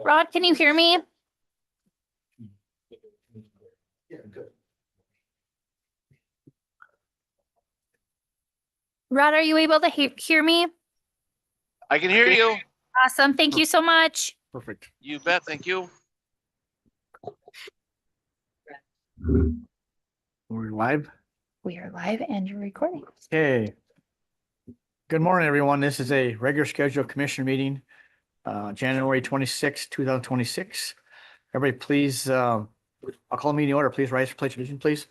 Rod, can you hear me? Rod, are you able to hear me? I can hear you. Awesome. Thank you so much. Perfect. You bet. Thank you. We're live. We are live and you're recording. Okay. Good morning, everyone. This is a regular scheduled commission meeting, January 26, 2026. Everybody, please, I'll call the meeting order. Please rise for pledge of allegiance, please.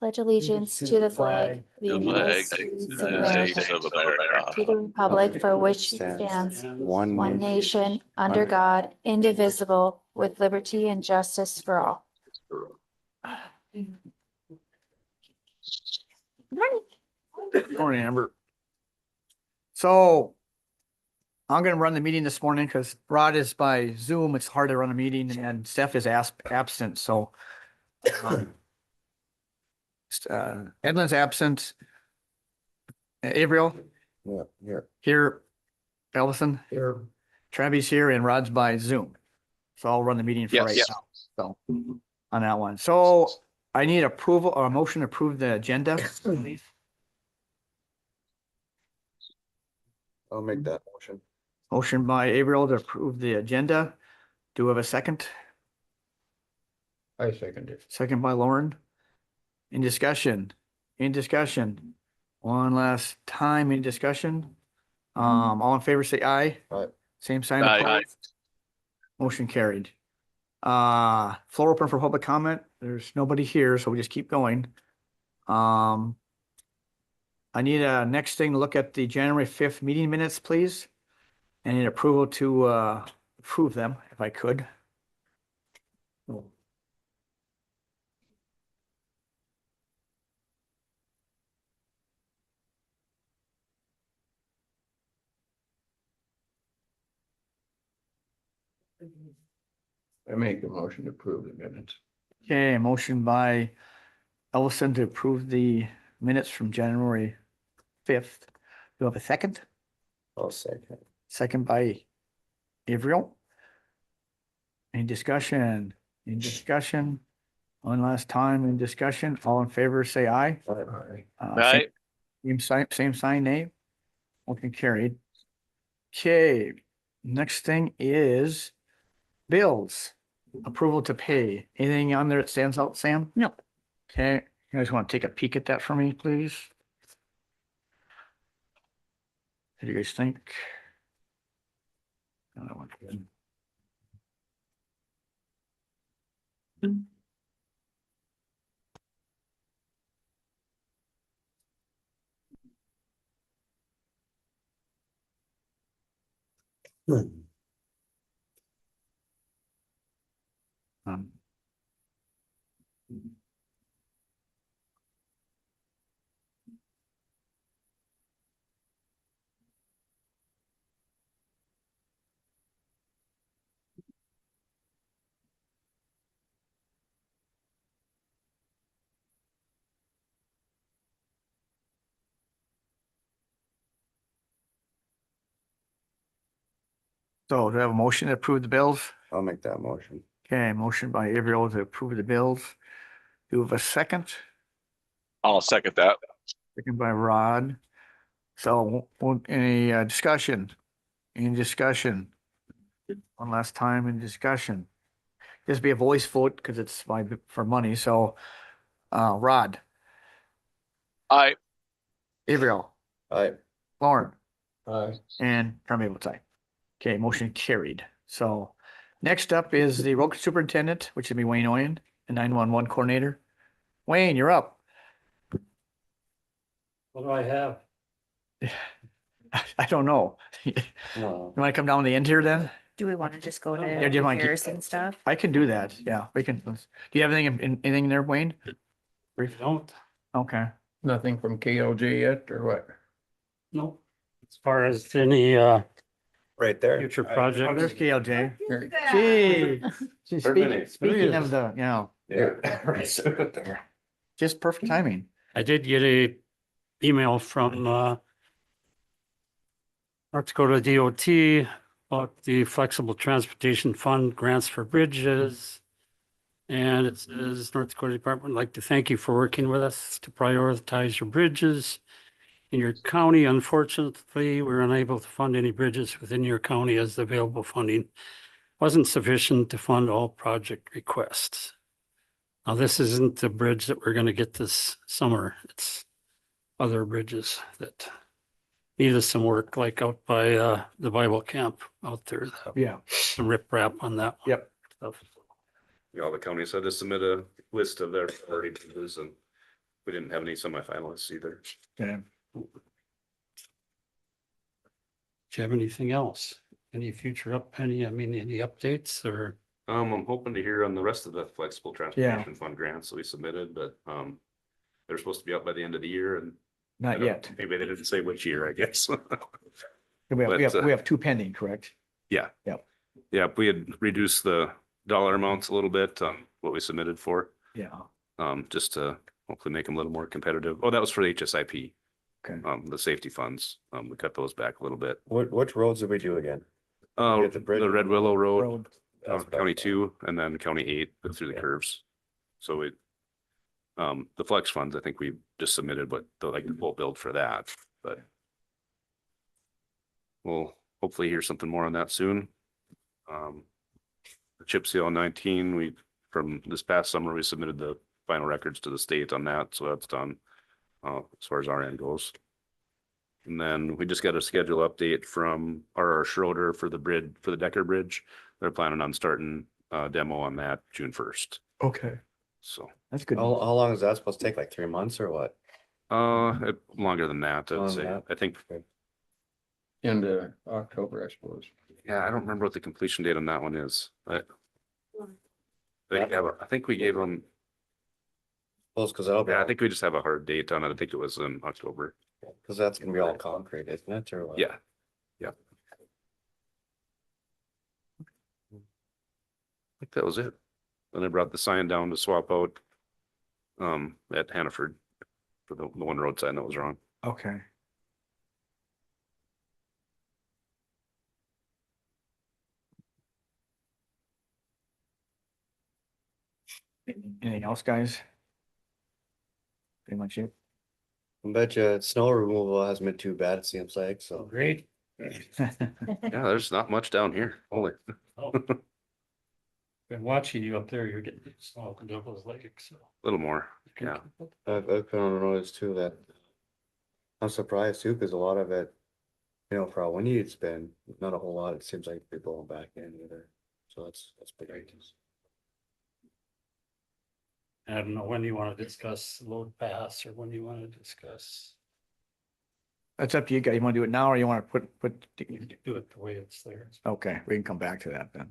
Pledge allegiance to the flag of the The United flag States of of the America, United States of America. to the republic for which it stands, one nation, under God, indivisible, with liberty and justice for all. Good morning. Good morning, Amber. So I'm going to run the meeting this morning because Rod is by Zoom. It's hard to run a meeting and Steph is absent. So Edlin's absent. Avriel Yeah, here. here. Ellison Here. Travis here and Rod's by Zoom. So I'll run the meeting for Yes. right now. So on that one. So I need approval or a motion to approve the agenda, please. I'll make that motion. Motion by Avriel to approve the agenda. Do we have a second? I second it. Second by Lauren. In discussion, one last time in discussion. All in favor, say aye. Aye. Same sign Aye. opposed. Motion carried. Floor open for public comment. There's nobody here, so we just keep going. I need a next thing to look at the January 5th meeting minutes, please. I need approval to approve them if I could. I make the motion to approve the minutes. Okay, motion by Ellison to approve the minutes from January 5th. Do you have a second? I'll second. Second by Avriel. Any discussion? Any discussion? One last time in discussion. All in favor, say aye. Aye. Aye. Same sign, nay. Motion carried. Okay, next thing is bills. Approval to pay. Anything on there that stands out, Sam? No. Okay, you guys want to take a peek at that for me, please? What do you guys think? That one's good. Um, So do I have a motion to approve the bills? I'll make that motion. Okay, motion by Avriel to approve the bills. Do we have a second? I'll second that. Second by Rod. So any discussion? Any discussion? One last time in discussion. This be a voice vote because it's for money. So Rod, Aye. Avriel, Aye. Lauren, Aye. and Tommy votes aye. Okay, motion carried. So next up is the road superintendent, which would be Wayne Oyen, the 911 coordinator. Wayne, you're up. What do I have? I don't know. You No. want to come down to the end here then? Do we want to just go do you to wanna keep- comparison stuff? I can do that. Yeah, we can. Do you have anything there, Wayne? Brief. Don't, Okay. Nothing from KLJ yet or what? no. As far as any right there. Future Oh, project. there's Gail, Jay. Here. Gee, Perfect. speaking of the, you know, Yeah. Right, so there. just perfect timing. I did get a email from North Dakota DOT about the Flexible Transportation Fund grants for bridges. And it says North Dakota Department would like to thank you for working with us to prioritize your bridges in your county. Unfortunately, we're unable to fund any bridges within your county as the available funding wasn't sufficient to fund all project requests. Now, this isn't the bridge that we're going to get this summer. It's other bridges that needed some work, like out by the Bible camp out there. Yeah. Some riprap on that. one. Yep. Stuff. All the counties had to submit a list of their priority bridges, and we didn't have any semifinalists either. Okay. Do you have anything else? Any future any updates or? I'm hoping to hear on the rest of the flexible transportation fund grants that we submitted, but they're supposed to be out by the end of the year, and I Not don't- yet. Maybe they didn't say which year, I guess. We have two pending, correct? Yeah, we had reduced the dollar amounts a little bit, what we submitted for, Yeah. just to hopefully make them a little more competitive. Oh, that was for the HSIP. Okay. The safety funds, we cut those back a little bit. Which roads did we do again? Get the bridge. The Red Willow Road, Road. That's what I County thought. 2, and then County 8, but through the Yeah. curves. So it, the flex funds, I think we just submitted, but the full build for that, but we'll hopefully hear something more on that soon. The chip seal 19, from this past summer, we submitted the final records to the state on that, so that's done, as far as our end goes. And then we just got a schedule update from R.R. Schroeder for the bridge, for the Decker Bridge. They're planning on starting demo on that June 1st. Okay. So, That's good. How long is that supposed to take? Like 3 months or what? longer than that, I'd Longer say. than that? I think, Into October, I suppose. yeah, I don't remember what the completion date on that one is, but I think we gave them, Well, because that'll be, yeah, I think we just have a hard date on it. I think it was in October. because that's gonna be all concrete, isn't it? Or what? Yeah. Yeah. I think that was it. Then I brought the sign down to swap out at Hannaford for the one road sign that was wrong. Okay. Anything else, guys? Pretty much it. I bet you snow removal hasn't been too bad, it seems like, so. Great. Yeah, there's not much down here. Holy. Oh. Been watching you up there, you're getting small Devil's Lake, so. A little more, yeah. I've been on the notice too that I'm surprised too, because a lot of it, for how windy it's been, not a whole lot, it seems like they're blowing back in either. So that's big. I don't know when you want to discuss load pass or when you want to discuss, That's up to you guys. You want to do it now or you want to put, do it the way it's there. okay, we can come back to that then.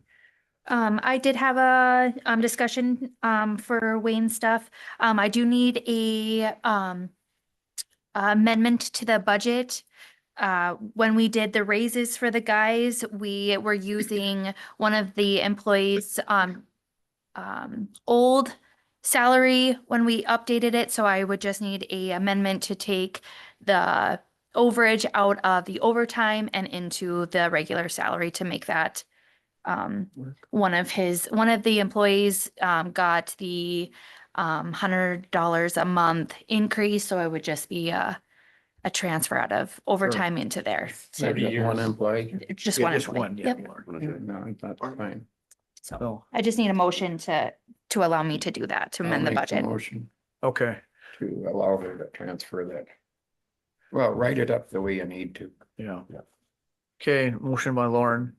I did have a discussion for Wayne stuff. I do need a amendment to the budget. When we did the raises for the guys, we were using one of the employees' old salary when we updated it, so I would just need a amendment to take the overage out of the overtime and into the regular salary to make that one of the employees got the $100 a month increase, so it would just be a transfer out of overtime into there. So 30 years. One employee. just Yeah, one just employee. one, yeah. Yep. No, that's fine. So So, I just need a motion to allow me to do that, to amend the I'll make budget. Motion okay, to allow her to transfer that. Well, write it up the way you need to. yeah. Yeah. Okay, motion by Lauren.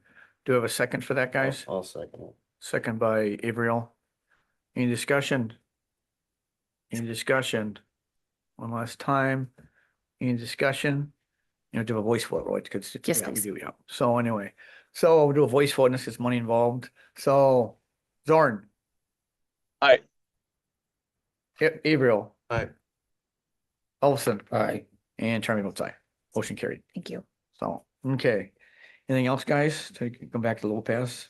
Do you have a second for that, guys? I'll second it. Second by Avriel. Any discussion? Any discussion? One last time. Any discussion? You know, do a voice vote, right? Because Yes, yeah, we please. do, yeah. So anyway, so we'll do a voice vote and this is money involved. So Zorn. Aye. Avriel. Aye. Ellison Aye. and Charlie votes aye. Motion carried. Thank you. So, okay. Anything else, guys? Take, come back to Lopez?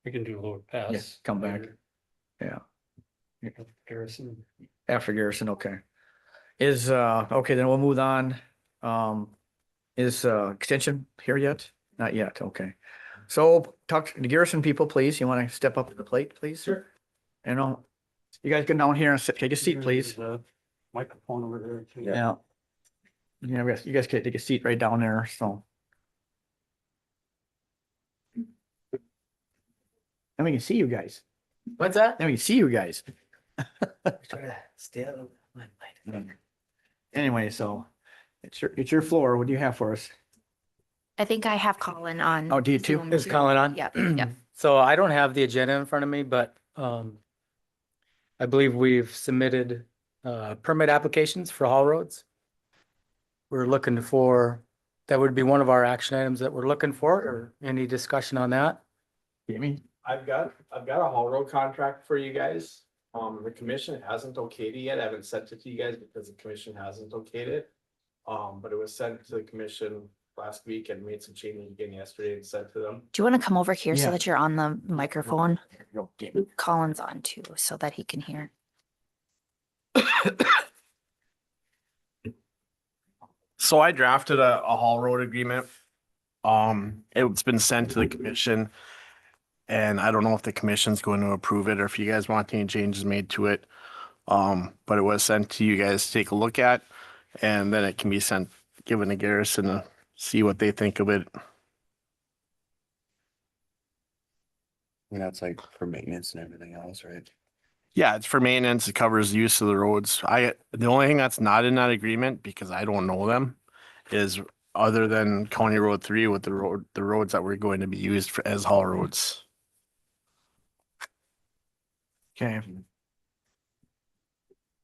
We can do lower pass. Yes, come back. Yeah, Garrison. after Garrison, okay. Is, okay, then we'll move on. Is, extension here yet? Not yet, okay. So talk to the Garrison people, please. You want to step up to the plate, please? Sure. You know, you guys get down here and sit, take a seat, please. There's a Microphone over there too. Yeah. Yeah, you guys can take a seat right down there, so. And we can see you guys. What's that? Then we can see you guys. Try to stay out of my light. Anyway, so it's your floor. What do you have for us? I think I have Colin on. Oh, do you too? Zoom Is too. Colin on? Yep, yep. So I don't have the agenda in front of me, but I believe we've submitted permit applications for haul roads. We're looking for, that would be one of our action items that we're looking for, or any discussion on that? Jamie? I've got a haul road contract for you guys. The commission hasn't okayed it yet. I haven't sent it to you guys because the commission hasn't okayed it. But it was sent to the commission last week and made some changes again yesterday and sent to them. Do you want to come over here Yeah. so that you're on the microphone? Go, Jamie. Colin's on too, so that he can hear. So I drafted a haul road agreement. It's been sent to the commission. And I don't know if the commission's going to approve it or if you guys want any changes made to it. But it was sent to you guys to take a look at, and then it can be sent, given to Garrison to see what they think of it. And that's like for maintenance and everything else, right? Yeah, it's for maintenance. It covers use of the roads. The only thing that's not in that agreement, because I don't know them, is other than County Road 3 with the roads that were going to be used for as haul roads. Okay.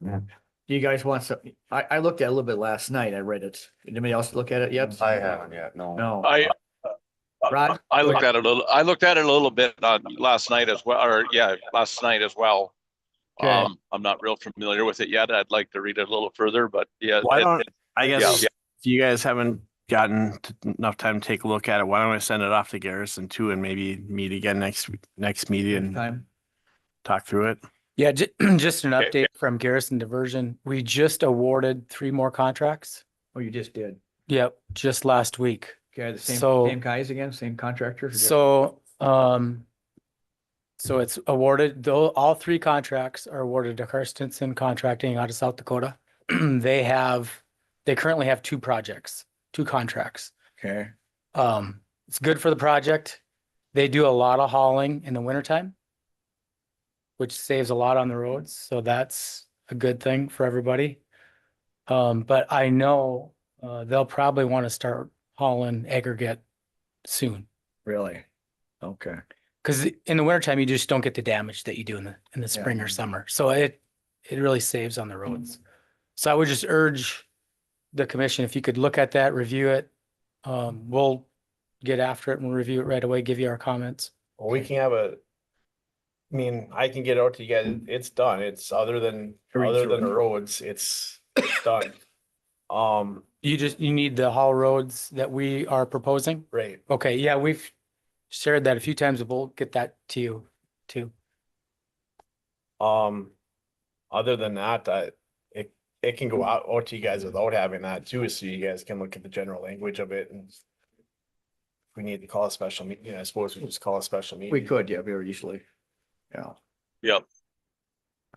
Do you guys want some, I looked at it a little bit last night. I read it. Did anybody else look at it yet? I haven't yet, no. No. I Rod? looked at it a little bit last night as well, or yeah, last night as well. Okay. I'm not real familiar with it yet. I'd like to read it a little further, but yeah. Why don't, I guess, yeah. if you guys haven't gotten enough time to take a look at it, why don't I send it off to Garrison too and maybe meet again next meeting and Time? talk through it? Yeah, just an Okay. update from Garrison Diversion. We just awarded 3 more contracts. Oh, you just did. Yep, just last week. Okay, the same, So- same guys again, same contractors? or different? So it's awarded, though, all 3 contracts are awarded to Karstensen Contracting out of South Dakota. They currently have 2 projects, 2 contracts. Okay, It's good for the project. They do a lot of hauling in the wintertime, which saves a lot on the roads. So that's a good thing for everybody. But I know they'll probably want to start hauling aggregate soon. really? Okay. Because in the wintertime, you just don't get the damage that you do in the spring or summer. So it really saves on the roads. So I would just urge the commission, if you could look at that, review it. We'll get after it and we'll review it right away, give you our comments. Well, we can have I mean, I can get out to you guys. It's done. It's other than the roads, it's done. You need the haul roads that we are proposing? Right. Okay, yeah, we've shared that a few times. We'll get that to you too. Other than that, it can go out to you guys without having that too, so you guys can look at the general language of it and if we need to call a special meeting, I suppose we just call a special meeting. We could, yeah, very easily. Yeah. Yep.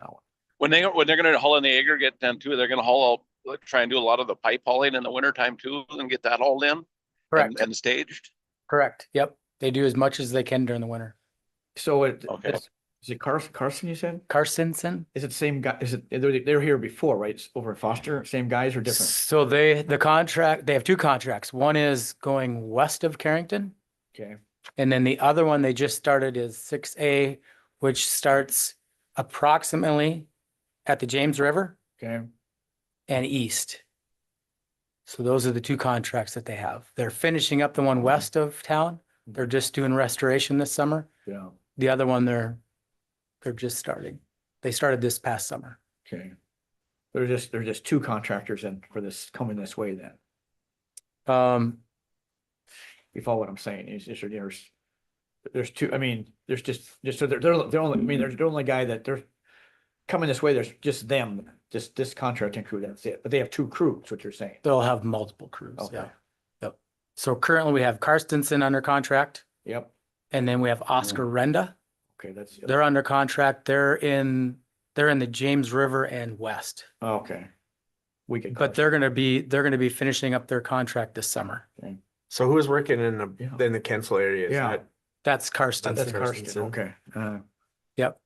Oh. When they're gonna haul in the aggregate then too, they're gonna haul out, like, try and do a lot of the pipe hauling in the wintertime too and get that hauled in. Correct, And staged. correct. Yep. They do as much as they can during the winter. So Okay. is it Carson you said? Carstensen? Is it the same guy? Is it, they were here before, right? It's over at Foster, same guys or different? So they have 2 contracts. One is going west of Carrington. Okay, And then the other one they just started is 6A, which starts approximately at the James River okay, and east. So those are the 2 contracts that they have. They're finishing up the one west of town. They're just doing restoration this summer. yeah, The other one, they're just starting. They started this past summer. okay. There's just 2 contractors in for this, coming this way then. You follow what I'm saying? It's just, there's two, I mean, there's just, so they're only, I mean, there's the only guy that they're coming this way, there's just them, just this contracting crew, that's it. But they have two crews, what you're saying. They'll have multiple crews, Okay. yeah. Yep. So currently we have Karstensen under contract, Yep. and then we have Oscar Renda. Okay, that's. They're under contract. They're in the James River and west. Okay. We can. But they're gonna be finishing up their contract this summer. So who's working in Yeah. the Kensel area? Is Yeah. that- That's Karstensen. That's Karsten. Karsten, okay. Yep.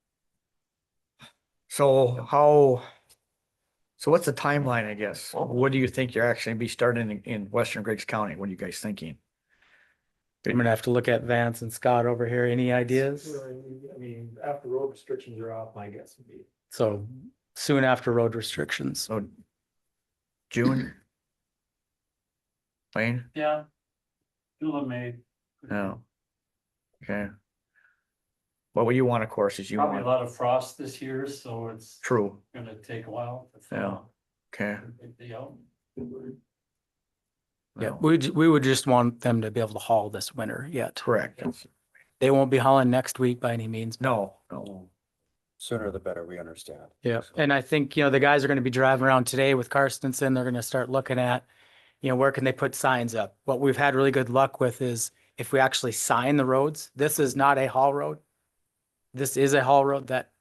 So so what's the timeline, I guess? What do you think you're actually gonna be starting in Western Griggs County? What are you guys thinking? I'm gonna have to look at Vance and Scott over here. Any ideas? I mean, after road restrictions are off, my guess would be. So soon after road restrictions. So June? Wayne? Yeah. June, May. No. Okay. What would you want, of course, is you Probably a want, lot of frost this year, so it's true, gonna take a while. to Yeah. thaw. okay. Yeah. Yeah, Well, we would just want them to be able to haul this winter yet. correct. They won't be hauling next week by any means. No. Sooner the better, we understand. Yeah, and I think, the guys are gonna be driving around today with Karstensen. They're gonna start looking at, where can they put signs up? What we've had really good luck with is if we actually sign the roads, this is not a haul road. This is a haul road that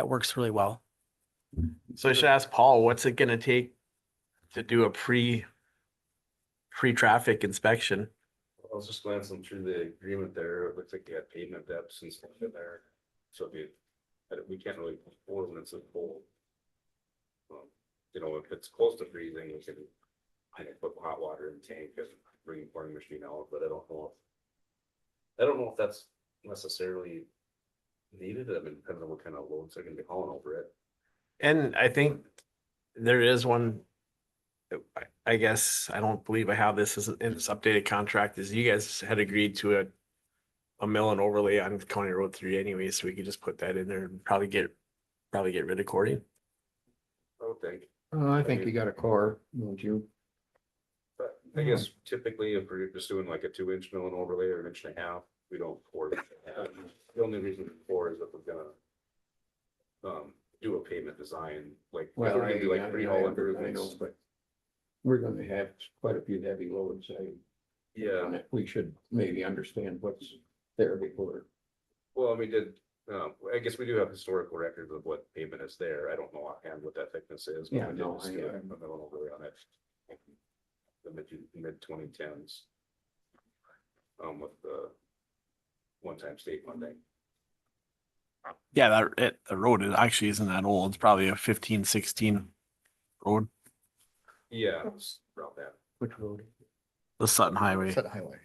works really well. So I should ask Paul, what's it gonna take to do a pre-traffic inspection? I was just glancing through the agreement there. It looks like you had pavement depths and stuff in there. So we can't really perform when it's a cold. If it's close to freezing, we can put hot water in the tank and bring the pouring machine out, but I don't know if that's necessarily needed. I mean, depends on what kind of loads they're gonna be hauling over it. And I think there is one. I guess I don't believe I have this in this updated contract. Is you guys had agreed to a mill and overlay on County Road 3 anyway, so we could just put that in there and probably get rid of Cordy. I would think. I think you got a core, don't you? But I guess typically if we're just doing like a 2-inch mill and overlay or 1.5 inch, we don't pour. The only reason we pour is if we're gonna do a pavement design, like. if we're gonna do like pre-haul improvements. But we're gonna have quite a few heavy loads. Yeah, We should maybe understand what's there before. well, we did, I guess we do have historical records of what pavement is there. I don't know offhand what that thickness is. But Yeah, we did no, just I- do a mill and overlay on it. The mid 2010s. With the one-time state funding. Yeah, the road actually isn't that old. It's probably a 15, 16 road, Yeah, it's around that. Which road? the Sutton Highway. Set highway.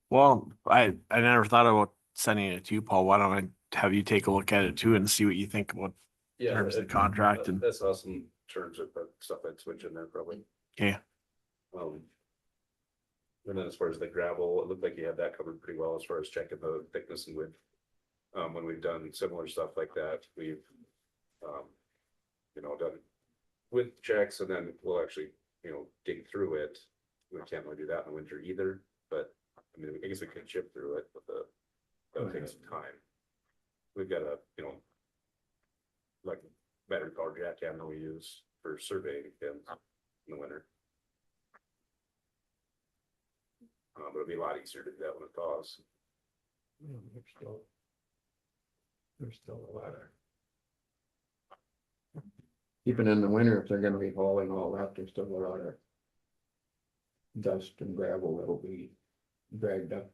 Well, I never thought about sending it to you, Paul. Why don't I have you take a look at it too and see what you think about Yeah. terms of the contract and, That's awesome terms of the stuff I'd switch in there probably. okay. And then as far as the gravel, it looked like you had that covered pretty well as far as checking the thickness and width. When we've done similar stuff like that, we've, done width checks and then we'll actually, dig through it. We can't really do that in the winter either, but I mean, I guess we could chip through it, but that'll take some time. We've got a, like battery powered jackhammer that we use for surveying pins in the winter. But it'll be a lot easier to do that when it thaws. There's still a lot of. Even in the winter, if they're gonna be hauling all that, there's still a lot of dust and gravel that'll be dragged up.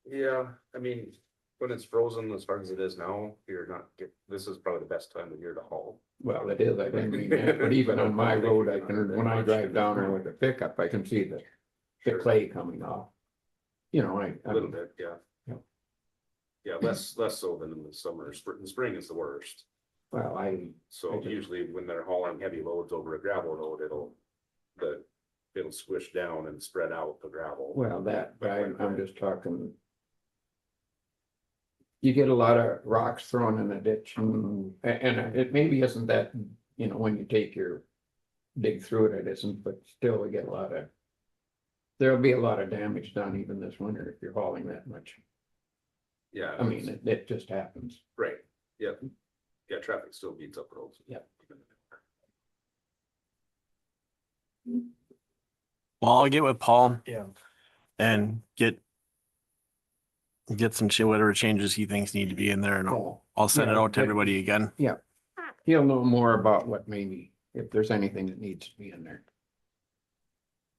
Yeah, I mean, when it's frozen as far as it is now, this is probably the best time of year to haul. Well, it is, I didn't mean that, but even on my road, when I drive down there with the pickup, I can see the clay coming off. A little bit, yeah. Yeah. Yeah, less so than in the summer. The spring is the worst. Well, So usually when they're hauling heavy loads over a gravel road, it'll squish down and spread out the gravel. but I'm just talking. You get a lot of rocks thrown in the ditch and it maybe isn't that, when you dig through it, it isn't, but still we get a lot of there'll be a lot of damage done even this winter if you're hauling that much. Yeah. I mean, it just happens. Right, yeah. Yeah, traffic still beats up roads. Yeah. Well, I'll get with Paul Yeah. and get some whatever changes he thinks need to be in there and I'll send it Yeah, out to but- everybody again. Yeah. He'll know more about what maybe, if there's anything that needs to be in there.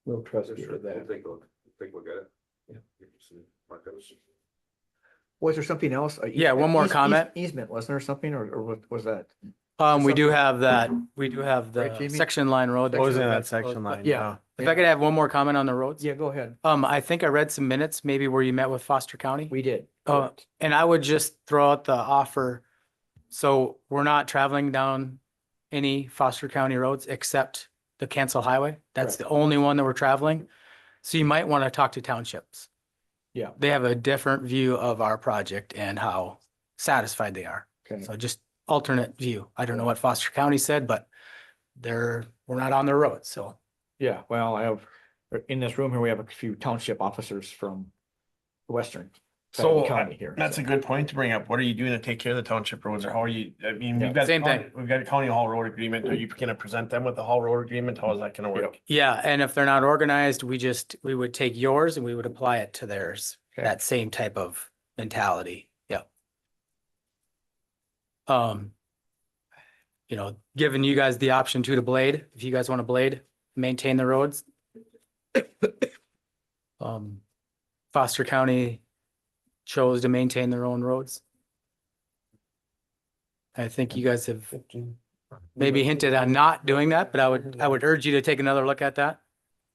We'll trust you with that. Take a look at it. Yeah. Was there something else? Yeah, one more comment. Easement, wasn't there something, or what was that? We do Something- have that, we do have Right, the Jamie? section line road. What was in that Section section line? Yeah. If I could have one more comment on the roads. Yeah, go ahead. I think I read some minutes, maybe where you met with Foster County. We did. Oh, and I would just throw out the offer. So we're not traveling down any Foster County roads except the Cancel Highway. That's the only one that we're traveling. So you might want to talk to townships. Yeah. They have a different view of our project and how satisfied they are. Okay. So just alternate view. I don't know what Foster County said, but we're not on their road, so. Yeah, well, in this room here, we have a few township officers from the western side of the So county here. that's a good point to bring up. What are you doing to take care of the township roads or how are you, I mean, Yeah, we've got. same county- thing. We've got a county haul road agreement. Are you gonna present them with the haul road agreement? How is that gonna work? Yeah, and if they're not organized, we would take yours and we would apply it to theirs. Okay. That same type of mentality. Yeah. Giving you guys the option to blade, if you guys want to blade, maintain the roads. Foster County chose to maintain their own roads. I think you guys have maybe hinted on not doing that, but I would urge you to take another look at that.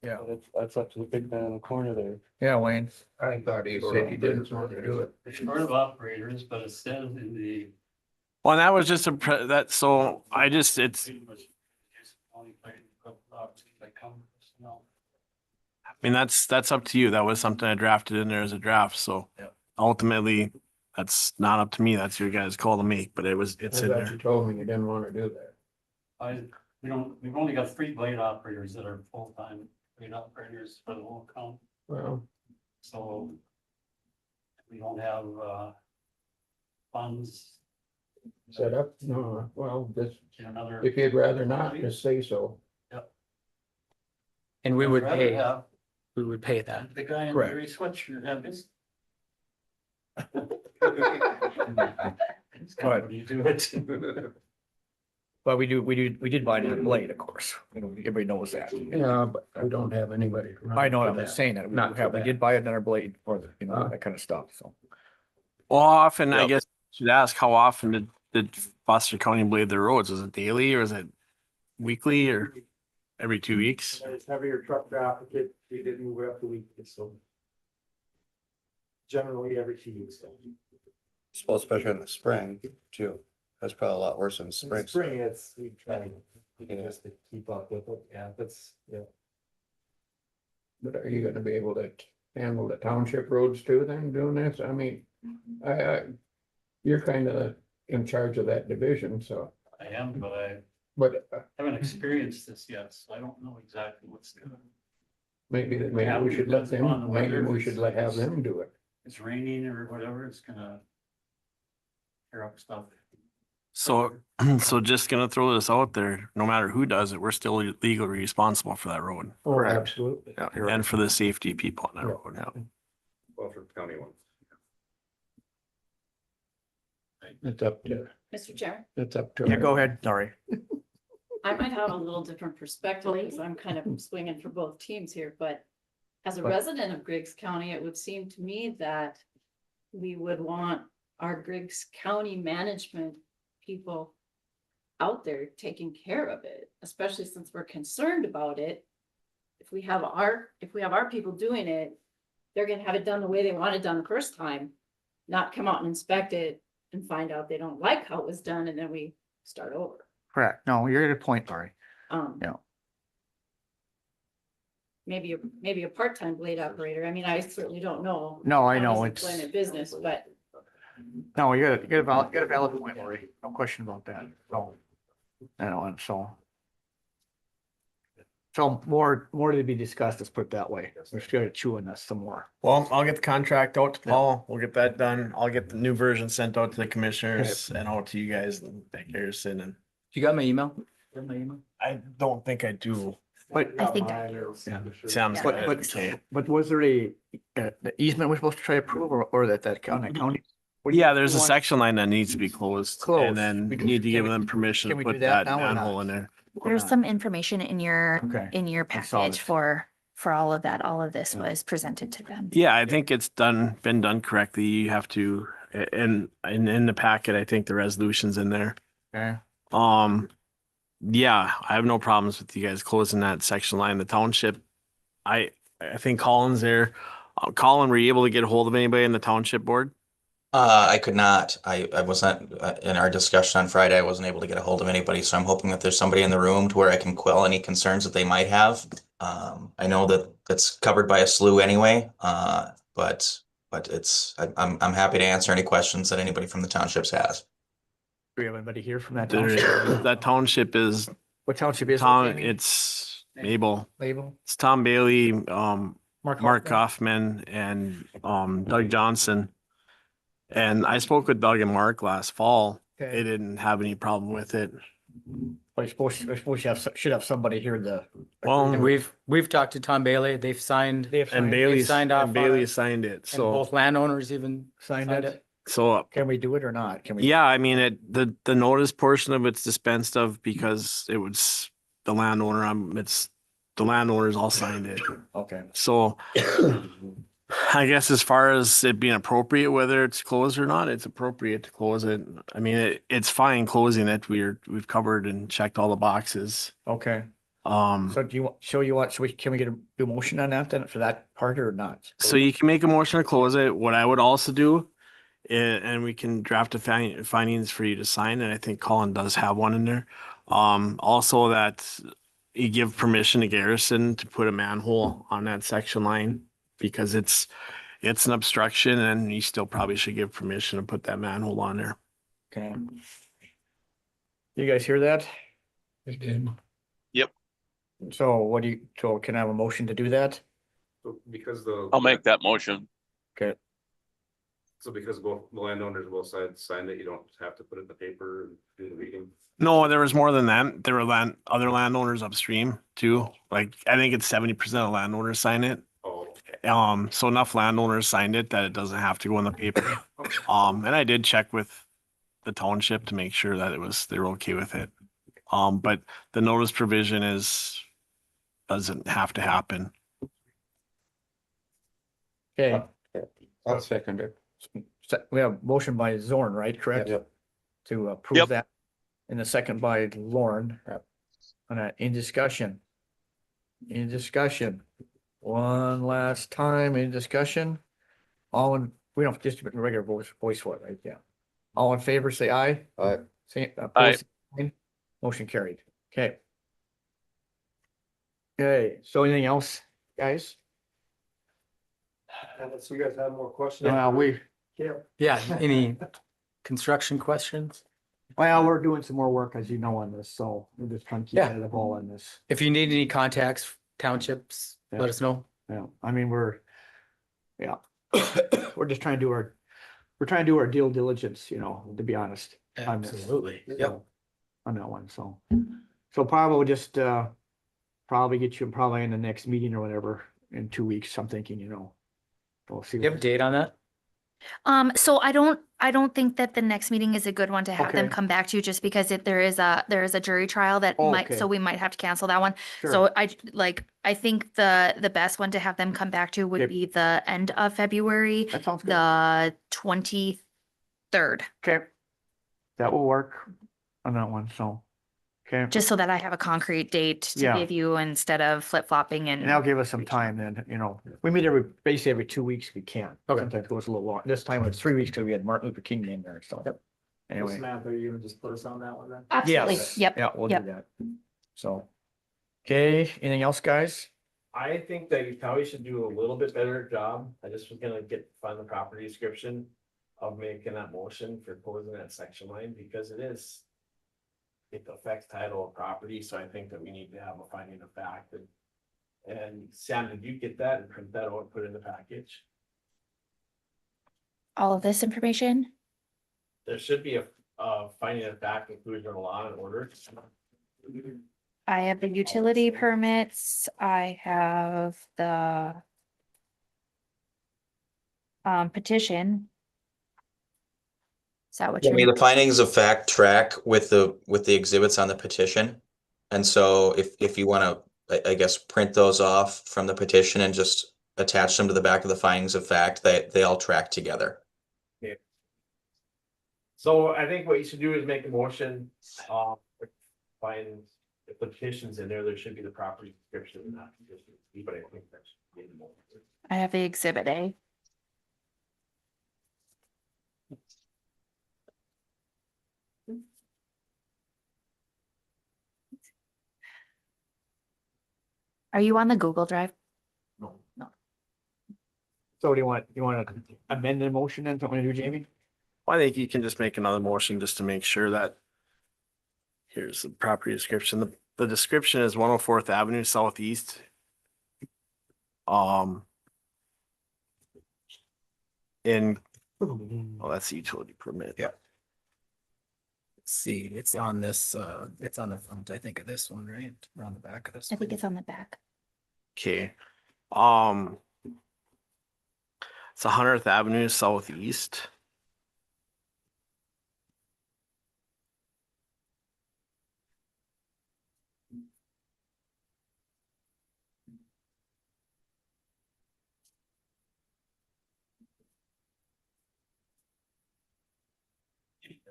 Yeah, That's up to the big man in the corner there. yeah, Wayne. I thought he said he didn't want to do it. It's part of operators, but it says in the. Well, that was just so I just, it's, I mean, that's up to you. That was something I drafted in there as a draft, so. Yeah. Ultimately, that's not up to me. That's your guys' call to make, but it's I in thought there. you told me you didn't want to do that. We've only got 3 blade operators that are full-time blade operators for the whole county, Well, so. We don't have, funds set up, no, well, just, in another. if you'd rather not, just say so. And we would I'd rather pay, have we would pay that. The guy in the Correct. gray sweatshirt have his. His company do it. But we did buy another blade, of course. Everybody knows that. Yeah, but I don't have anybody. to run I know, for I'm that. just saying that. Not for We that. did buy another blade for the, Ah. that kind of stuff, so. Well, how often, I Yep. guess, should ask, how often did Foster County blade their roads? Is it daily or is it weekly or every 2 weeks? It's heavier truck traffic, we did move it up the week, so. Generally every 2 weeks. Well, especially in the spring too. That's probably a lot worse in the In spring. the spring, we try Yeah. just to keep up with it, yeah, yeah. But are you gonna be able to handle the township roads too then doing this? I mean, you're kind of in charge of that division, so, I am, but I but haven't experienced this yet, so I don't know exactly what's good. maybe we should let them, maybe we should have them do it. It's raining or whatever, it's gonna. Tear up stuff. So, so just gonna throw this out there, no matter who does it, we're still legally responsible for that road. Oh, absolutely. And for the safety of people on that Yeah. road, yeah. Well, for the county one. It's up to, Mr. Chair, it's up to. Yeah, go ahead, sorry. I might have a little different perspective because I'm kind of swinging for both teams here, but as a resident of Griggs County, it would seem to me that we would want our Griggs County management people out there taking care of it, especially since we're concerned about it. If we have our people doing it, they're gonna have it done the way they want it done the first time, not come out and inspect it and find out they don't like how it was done and then we start over. Correct. No, you're at a point, Laurie. Yeah. Maybe a part-time blade operator. I mean, I certainly don't know. No, I how know, this it's, employment business, but no, you got a valid point, Laurie. No question about that. So, you know, and so. So more to be discussed, let's put it that way. We're still gonna chew on this some more. Well, I'll get the contract out to Yeah. Paul. We'll get that done. I'll get the new version sent out to the commissioners and out to you guys at Garrison. And You got my email? My email? I don't think I do. But, I think I Sounds Yeah. good. but, Okay. but was there the easement we're supposed to try to approve or that county? Yeah, there's a section line that needs to be closed. Closed. And then We we can- need to give can we- them permission can to we do put that that now or not? manhole in there. There's some information in your, Okay. in your I saw package it. for all of that. All of this Yeah. was presented to them. Yeah, I think it's been done correctly. You have to, and in the packet, I think the resolution's in there. Okay. Yeah, I have no problems with you guys closing that section line. The township, I think Colin's there. Colin, were you able to get a hold of anybody in the township board? I could not. I wasn't in our discussion on Friday. I wasn't able to get a hold of anybody, so I'm hoping that there's somebody in the room to where I can quell any concerns that they might have. I know that it's covered by a SLU anyway, but I'm happy to answer any questions that anybody from the townships has. Do we have anybody here from that There, township? that township is What township is? it, Tom, Jamie? it's Mabel. Label? It's Tom Bailey, Mark Hoffman? Kaufman and Doug Johnson. And I spoke with Doug and Mark last fall. They Okay. didn't have any problem with it. I suppose you should have somebody here Well, And we've talked to Tom Bailey. They've signed, They have And signed- Bailey signed off and on Bailey it. signed it. and So, both landowners even signed signed it. it. so Can we do it or not? Can we? yeah, I mean, the notice portion of it's dispensed of because it was the landowner. It's the landowners all signed it. Okay. So I guess as far as it being appropriate, whether it's closed or not, it's appropriate to close it. I mean, it's fine closing it. We've covered and checked all the boxes. Okay. So So do you want, can we get a motion on that then for that part or not? you can make a motion to close it. What I would also do, and we can draft a findings for you to sign, and I think Colin does have one in there. Also that you give permission to Garrison to put a manhole on that section line because it's an obstruction and you still probably should give permission to put that manhole on there. Okay. You guys hear that? I did. So can I have a motion to do that? So because the. I'll make that motion. Okay. So because both the landowners both sides signed it, you don't have to put it in the paper and do the meeting. No, there was more than that. There were other landowners upstream too. Like I think it's 70% of landowners sign it. Oh, So enough landowners signed it that it doesn't have to go in the paper. And I did check with the township to make sure that they were okay with it. But the notice provision doesn't have to happen. Okay, I'll second it. we have motion by Zorn, right? Correct? Yep. To approve Yep. that. And the second by Lauren. Yep. On that, in discussion. In discussion. One last time in discussion. We don't just a regular voice vote, right? Yeah. All in favor, say aye. Aye. Say, Aye. opposed, say motion carried. Okay. Okay, so anything else, guys? Unless you guys have more questions. Yeah, any construction questions? Well, we're doing some more work, as you know, on this, so we're just trying to keep Yeah. ahead of the ball on this. If you need any contacts, townships, Yeah. let us know. Yeah, I mean, yeah. We're just trying to do our due diligence, to be honest. on this. Absolutely. Yep. On that one, so probably just, probably get you probably in the next meeting or whatever in 2 weeks, I'm thinking, we'll see. You have a date on that? So I don't think that the next meeting is a good one to have them Okay. come back to, just because there is a jury trial that Oh, might, okay. so we might have to cancel that one. Sure. So I think the best one to have them come back to Yep. would be the end of February, That sounds good. the 23rd, Okay. That will work on that one, so, okay. just so that I have a concrete date to Yeah. give you instead of flip-flopping And that'll and give us some time then, we meet basically every 2 weeks if we can. Okay. Sometimes it goes a little long. This time it's 3 weeks because we had Martin Luther King in there, so. Anyway, Samantha, are you gonna just put us on that one then? absolutely, yes, yep. yeah, we'll do yep. that. So, okay, anything else, guys? I think that you probably should do a little bit better job. I just was gonna find the property description of making that motion for closing that section line, because it is it affects title of property, so I think that we need to have a finding of fact. And Sam, did you get that and print that out and put it in the package? All of this information? There should be a finding of fact included in the law and order. I have the utility permits, I have the petition. Is that what I mean, you're, the findings of fact track with the exhibits on the petition. And so if you want to, I guess, print those off from the petition and just attach them to the back of the findings of fact, they all track together. So I think what you should do is make a motion, find if the petition's in there, there should be the property description in that petition, but I think that should be in the motion. I have the exhibit A. Are you on the Google Drive? No. So do you want to amend the motion then? What you want to do, Jamie? I think you can just make another motion just to make sure that. Here's the property description. The description is 104th Avenue Southeast. That's the utility permit. Yeah. See, it's on this, it's on the front, I think, of this one, right? Or on the back of this. I think it's on the back. Okay. It's 100th Avenue Southeast.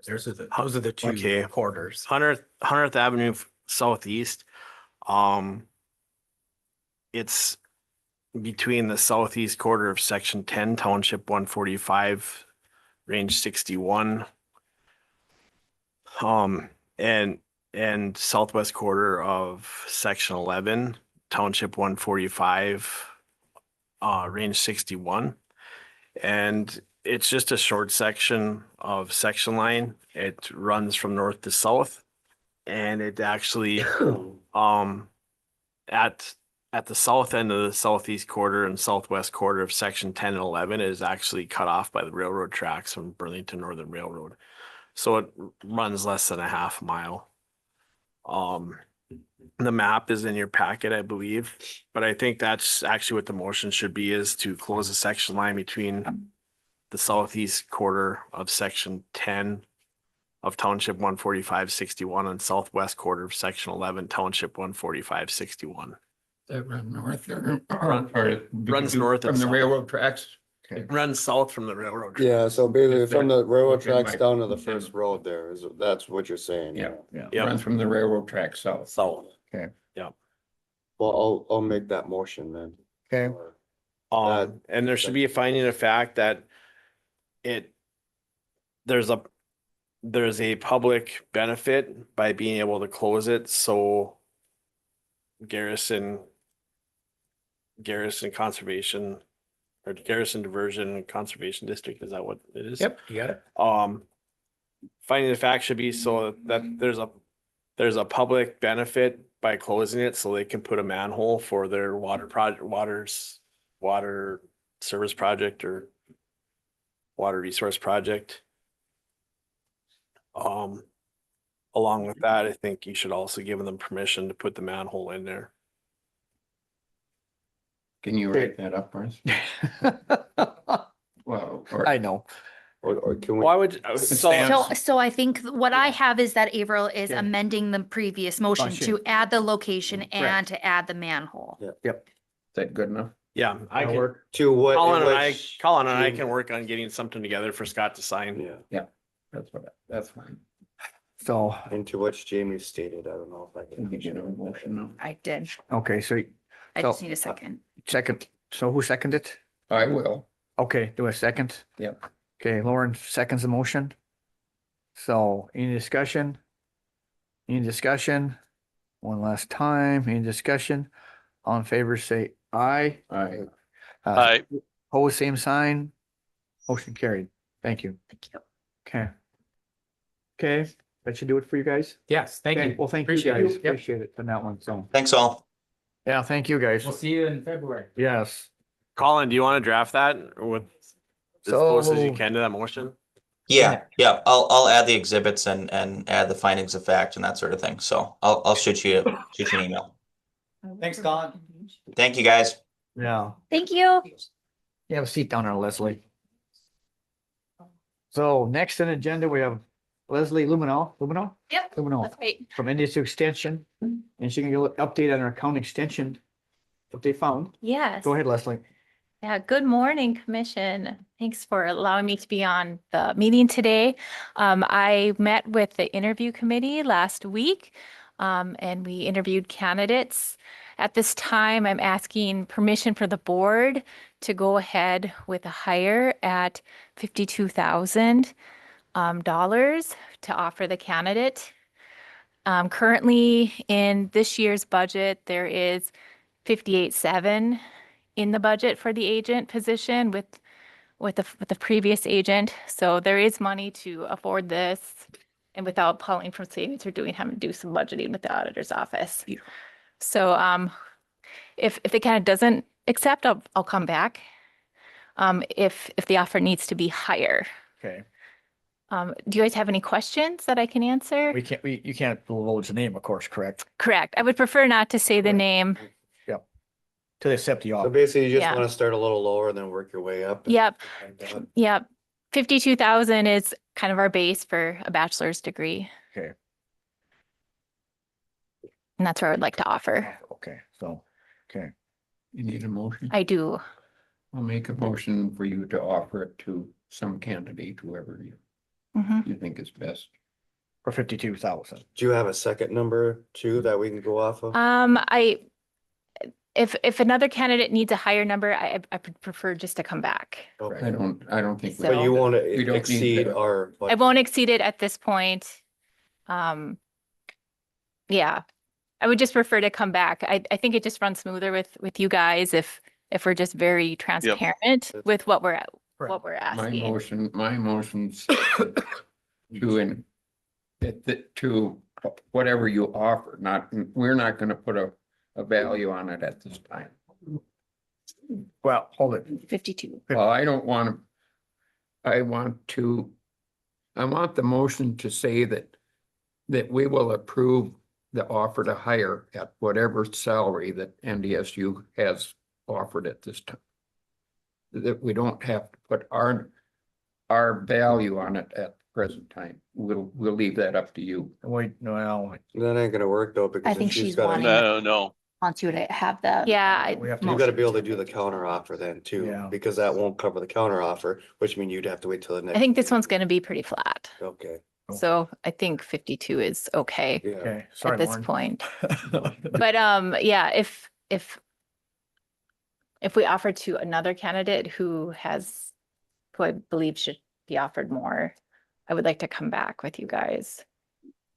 Those are the two Okay. quarters. 100th Avenue Southeast. It's between the southeast quarter of section 10, township 145, range 61. And southwest quarter of section 11, township 145, range 61. And it's just a short section of section line. It runs from north to south. And it actually, at the south end of the southeast quarter and southwest quarter of section 10 and 11 is actually cut off by the railroad tracks from Burlington Northern Railroad. So it runs less than a half mile. The map is in your packet, I believe, but I think that's actually what the motion should be, is to close the section line between the southeast quarter of section 10 of township 145-61 and southwest quarter of section 11, township 145-61. That run north or Runs north from and the south. railroad tracks. It runs south from the railroad. Yeah, so basically Is from that the railroad looking tracks like- down to the first road there that's what you're saying. Yeah. Yeah. Runs from the railroad track south. South. Well, I'll make that motion then. Okay. And there should be a finding of fact that there's a public benefit by being able to close it, so Garrison Conservation or Garrison Diversion and Conservation District, is that what it is? Yep, you got it. Finding the fact should be so that there's a public benefit by closing it, so they can put a manhole for their water service project or water resource project. Along with that, I think you should also give them permission to put the manhole in there. Can you write that up, Bruce? Well, or I know. Or can we? Why would, So I think what I have is that Averill is Yeah. amending the previous motion Motion. to add the location and Correct. to add the manhole. Yeah. is that good enough? yeah, I That'll can, work. To what? Colin and I June- can work on getting something together for Scott to sign. Yeah, That's fine. So, and to what Jamie stated, I don't know if I Can you get a can. motion now? I did. okay, so I just So- need a second. second, so who seconded it? I will. Okay, do a second? Yep. Okay, Lauren seconds the motion. So any discussion? Any discussion? One last time, any discussion? All in favor, say aye. I, Opposed, same sign. Motion carried. Thank you. Thank you. Okay. Okay, That should do it for you guys? Yes, thank Okay, you. well, thank you Appreciate it. guys. Yep. Appreciate it on that one, so. Thanks all. Yeah, thank you guys. We'll see you in February. Yes. Colin, do you want to draft that or with as close as you So- can to that motion? Yeah, yeah, I'll add the exhibits and add the findings of fact and that sort of thing. So I'll shoot you an email. Thanks, Colin. Thank you, guys. Yeah. Thank you. You have a seat down there, Leslie. So next on the agenda, we have Leslie Lumino, Yep. Lumino That's great. from Indian Extension. And she can give an update on our county extension, what they found. Yes. Go ahead, Leslie. Yeah, good morning, Commission. Thanks for allowing me to be on the meeting today. I met with the interview committee last week, and we interviewed candidates. At this time, I'm asking permission for the board to go ahead with a hire at $52,000 to offer the candidate. Currently, in this year's budget, there is 58.7 in the budget for the agent position with the previous agent. So there is money to afford this and without pulling from savings or having to do some budgeting with the auditor's office. So if the candidate doesn't accept, I'll come back. If the offer needs to be higher. Okay, Do you guys have any questions that I can answer? you can't divulge the name, of course, correct? Correct. I would prefer not to say the Correct. name. Till they accept the So offer. basically, you just Yeah. want to start a little lower and then work your way up. Yep. Like that. Yep. 52,000 is kind of our base for a bachelor's degree. Okay. And that's where I would like to offer. Okay, so, okay, You need a motion? I do. I'll make a motion for you to offer it to some candidate, whoever Mhm. you think is best. for 52,000. Do you have a second number too that we can go off of? If another candidate needs a higher number, I would prefer just to come back. Okay, I don't think. but you So- want We to don't need exceed to- our. I budget. won't exceed it at this point. Yeah, I would just prefer to come back. I think it just runs smoother with you guys if we're just very transparent with what we're My asking. motion's to whatever you offer, we're not gonna put a value on it at this time. Well, hold it. 52. Well, I don't want to, I want the motion to say that we will approve the offer to hire at whatever salary that NDSU has offered at this time. That we don't have to put our value on it at the present time. We'll leave that up to you. Wait, no, That ain't gonna work though, because think if she's she's got, wanting- No. Wants you to have the. Yeah, we have to. you gotta be able to do the counter offer then too, Yeah. because that won't cover the counter offer, which means you'd have to wait till the next. I think this one's going to be pretty flat. Okay, So I think 52 is okay yeah. Okay, sorry, at this Lauren. point. But yeah, if we offer to another candidate who I believe should be offered more, I would like to come back with you guys.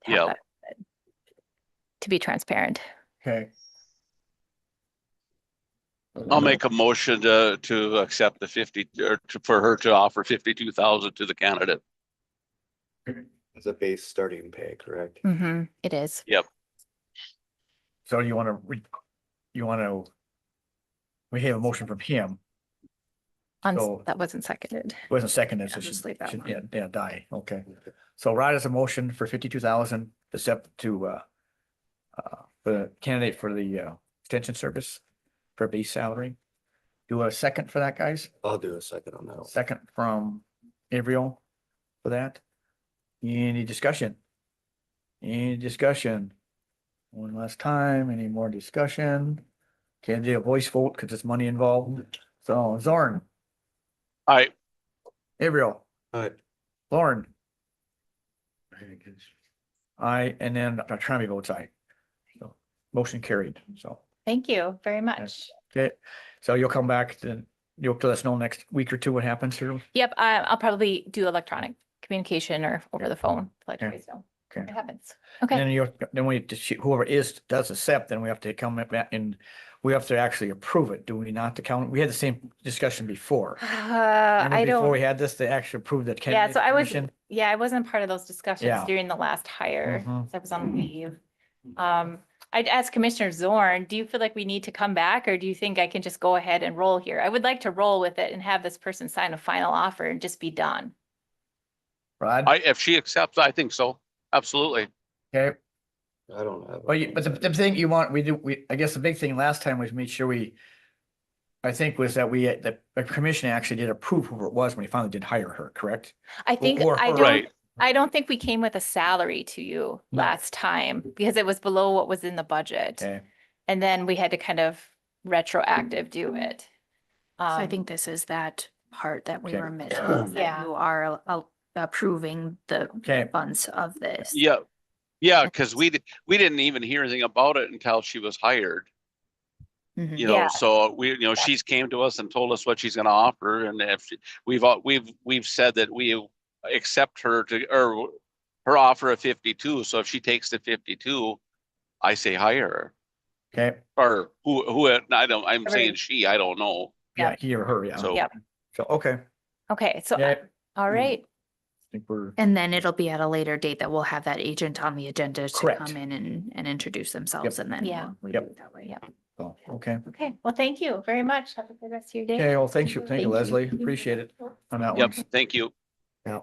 to have Yeah. that- To be transparent. Okay, I'll make a motion to accept the 50 or for her to offer 52,000 to the candidate. It's a base starting pay, correct? It is. so you wanna, we have a motion from him, So- That wasn't seconded. wasn't seconded, so Yeah, she just leave that should, one. yeah, die, okay. So Rod has a motion for 52,000, accept to, the candidate for the, extension service for base salary. Do a second for that, guys? I'll do a second on that one. Second from Avriel for that. Any discussion? Any discussion? One last time, any more discussion? Can't do a voice vote because there's money involved. So Zorn, I, Avriel, Alright, Lauren, I, and then Trami votes aye. So motion carried, so, Thank you very much. okay. So you'll come back, then you'll let us know next week or two what happens here. Yep, I'll probably do electronic communication or over the phone, to let you Okay. guys know Okay. what happens. And Okay. then then we, whoever does accept, then we have to come back and we have to actually approve it, do we not, the county? We had the same discussion before. Remember I Before we don't, had this, they actually approved that. yeah, so I was, commission? Yeah, I wasn't part of those discussions Yeah. during the last hire. Mhm. 'Cause I was on leave. I'd ask Commissioner Zorn, do you feel like we need to come back or do you think I can just go ahead and roll here? I would like to roll with it and have this person sign a final offer and just be done. Rod? If she accepts, I think so. Absolutely. Okay, I don't have. but the thing you want, I guess the big thing last time was make sure I think was that the commission actually did approve who it was when we finally did hire her, correct? I think, Or I her. don't, Right. I don't think we came with a salary to you No. last time because it was below what was in the budget. Okay, And then we had to kind of retroactive do it. So I think this is that part that we Okay. were missing, is that Yeah. you are approving the okay, funds of this. Yeah. Yeah, because we didn't even hear anything about it until she was hired. Mhm. You know, Yeah. so she's came to us and told us what she's gonna offer, and if we've said that we accept her or her offer of 52, so if she takes the 52, I say hire her. okay, Or I'm saying she, I don't know. yeah, he or her, yeah. So Yep. So, okay, Okay, so, yeah, I all right. think we're, And then it'll be at a later date that we'll have that agent on the agenda to Correct. come in and introduce themselves and then Yeah. we Yep. do it that way. Yeah. oh, okay. Okay, well, thank you very much. Have a good rest of your day. Okay, well, thank you Thank you. Leslie, appreciate it on that yep, one. thank you. Yeah.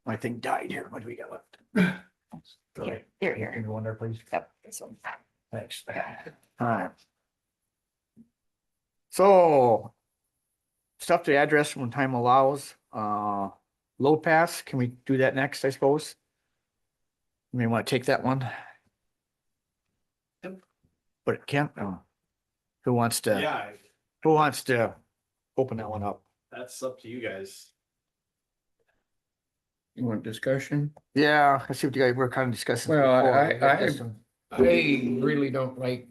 My thing died here, what do we got left? Here, here. Give me one there, please. Yep, this one. Thanks. Alright. So. Stuff to address when time allows, load pass, can we do that next, I suppose? You may want to take that one. But it can't, who wants to, open that one up? That's up to you guys. You want discussion? Yeah, I see what you guys, we're kind of discussing. Well, before. I really don't like.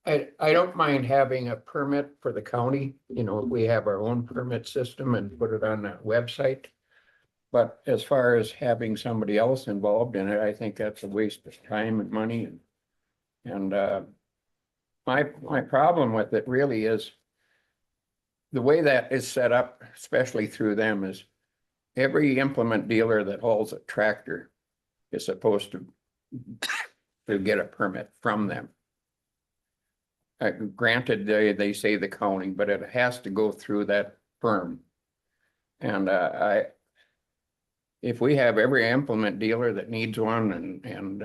I don't mind having a permit for the county, if we have our own permit system and put it on that website. But as far as having somebody else involved in it, I think that's a waste of time and money and my problem with it really is the way that is set up, especially through them, is every implement dealer that hauls a tractor is supposed to get a permit from them. Granted, they say the county, but it has to go through that firm. And if we have every implement dealer that needs one and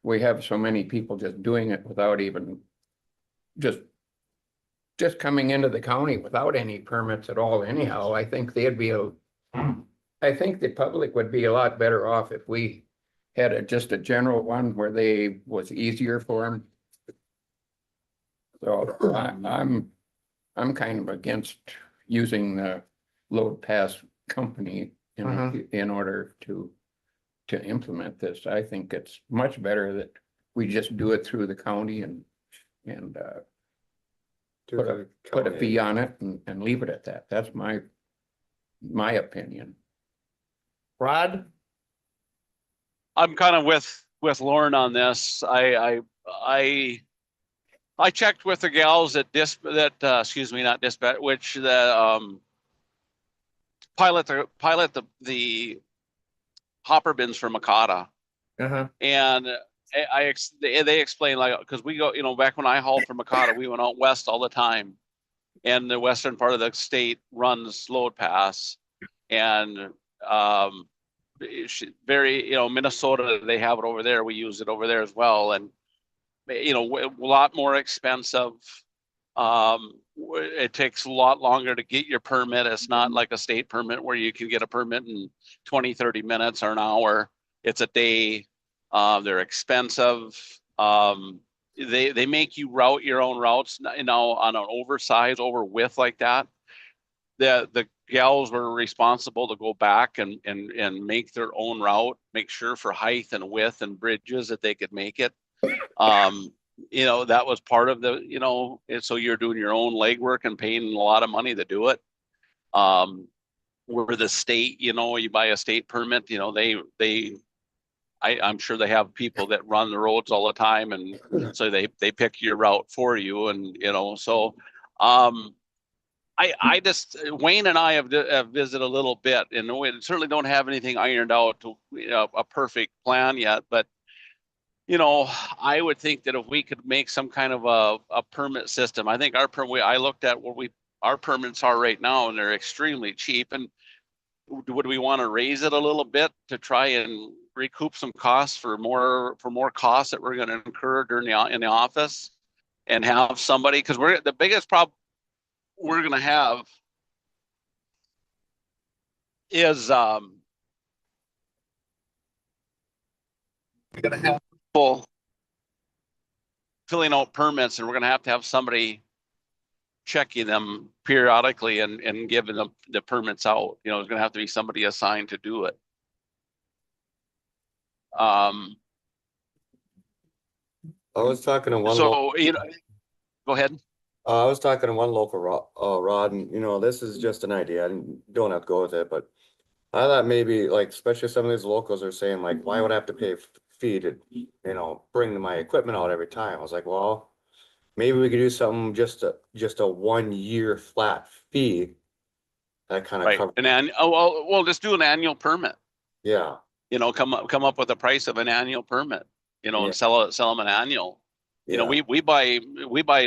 we have so many people just doing it without even just coming into the county without any permits at all anyhow, I think I think the public would be a lot better off if we had just a general one where was easier for them. So I'm kind of against using the load pass company in order to implement this. I think it's much better that we just do it through the county and put a fee on it and leave it at that. That's my opinion. Rod? I'm kind of with Lauren on this. I checked with the gals at not dispatch, which pilot the hopper bins for Makata. And they explain, like, because we go, back when I hauled for Makata, we went out west all the time, and the western part of the state runs load pass, and very, Minnesota, they have it over there. We use it over there as well, and a lot more expensive. It takes a lot longer to get your permit. It's not like a state permit where you can get a permit in 20-30 minutes or an hour. It's a day. They're expensive. They make you route your own routes on an over width like that. The gals were responsible to go back and make their own route, make sure for height and width and bridges that they could make it. That was part of the, so you're doing your own legwork and paying a lot of money to do it. Where the state, you buy a state permit, I'm sure they have people that run the roads all the time, and so they pick your route for you, and so I just, Wayne and I have visited a little bit, and we certainly don't have anything ironed out to, a perfect plan yet, but I would think that if we could make some kind of a permit system, I think I looked at what our permits are right now, and they're extremely cheap. And would we want to raise it a little bit to try and recoup some costs for more costs that we're going to incur in the office, and have somebody, because the biggest problem we're going to have is we're going to have people filling out permits, and we're going to have somebody checking them periodically and giving them the permits out. There's going to have to be somebody assigned to do it. I was talking to one. So, go ahead. I was talking to one local Rod, and this is just an idea. I don't have to go with it, but I thought maybe, like, especially some of these locals are saying, like, why would I have to pay fee to, bring my equipment out every time? I was like, well, maybe we could do something just a 1 year flat fee. That kind of covers. We'll just do an annual permit. Yeah. Come up with a price of an annual permit, and sell them an annual. Yeah. We buy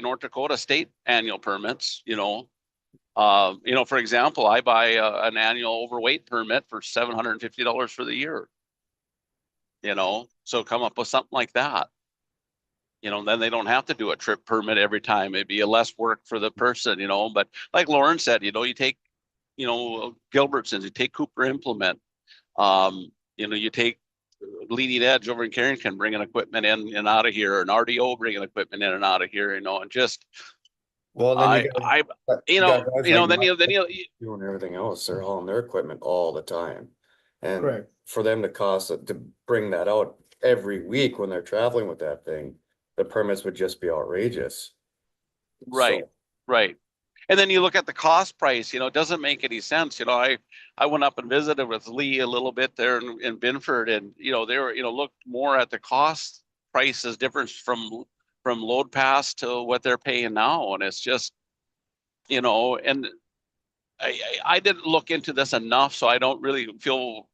North Dakota state annual permits, for example, I buy an annual overweight permit for $750 for the year. So come up with something like that. Then they don't have to do a trip permit every time. It'd be a less work for the person, but like Lauren said, you take, Gilbertson's, you take Cooper Implement, you take Leading Edge over in Carrington, bringing equipment in and out of here, and RDO bringing equipment in and out of here, and just. Well, then then you doing everything else. They're hauling their equipment all the time, and Correct. for them to bring that out every week when they're traveling with that thing, the permits would just be outrageous. Right, right. And then you look at the cost price, it doesn't make any sense. I went up and visited with Lee a little bit there in Binford, and, they were, looked more at the cost prices difference from load pass to what they're paying now. And it's just, and I didn't look into this enough, so I don't really feel,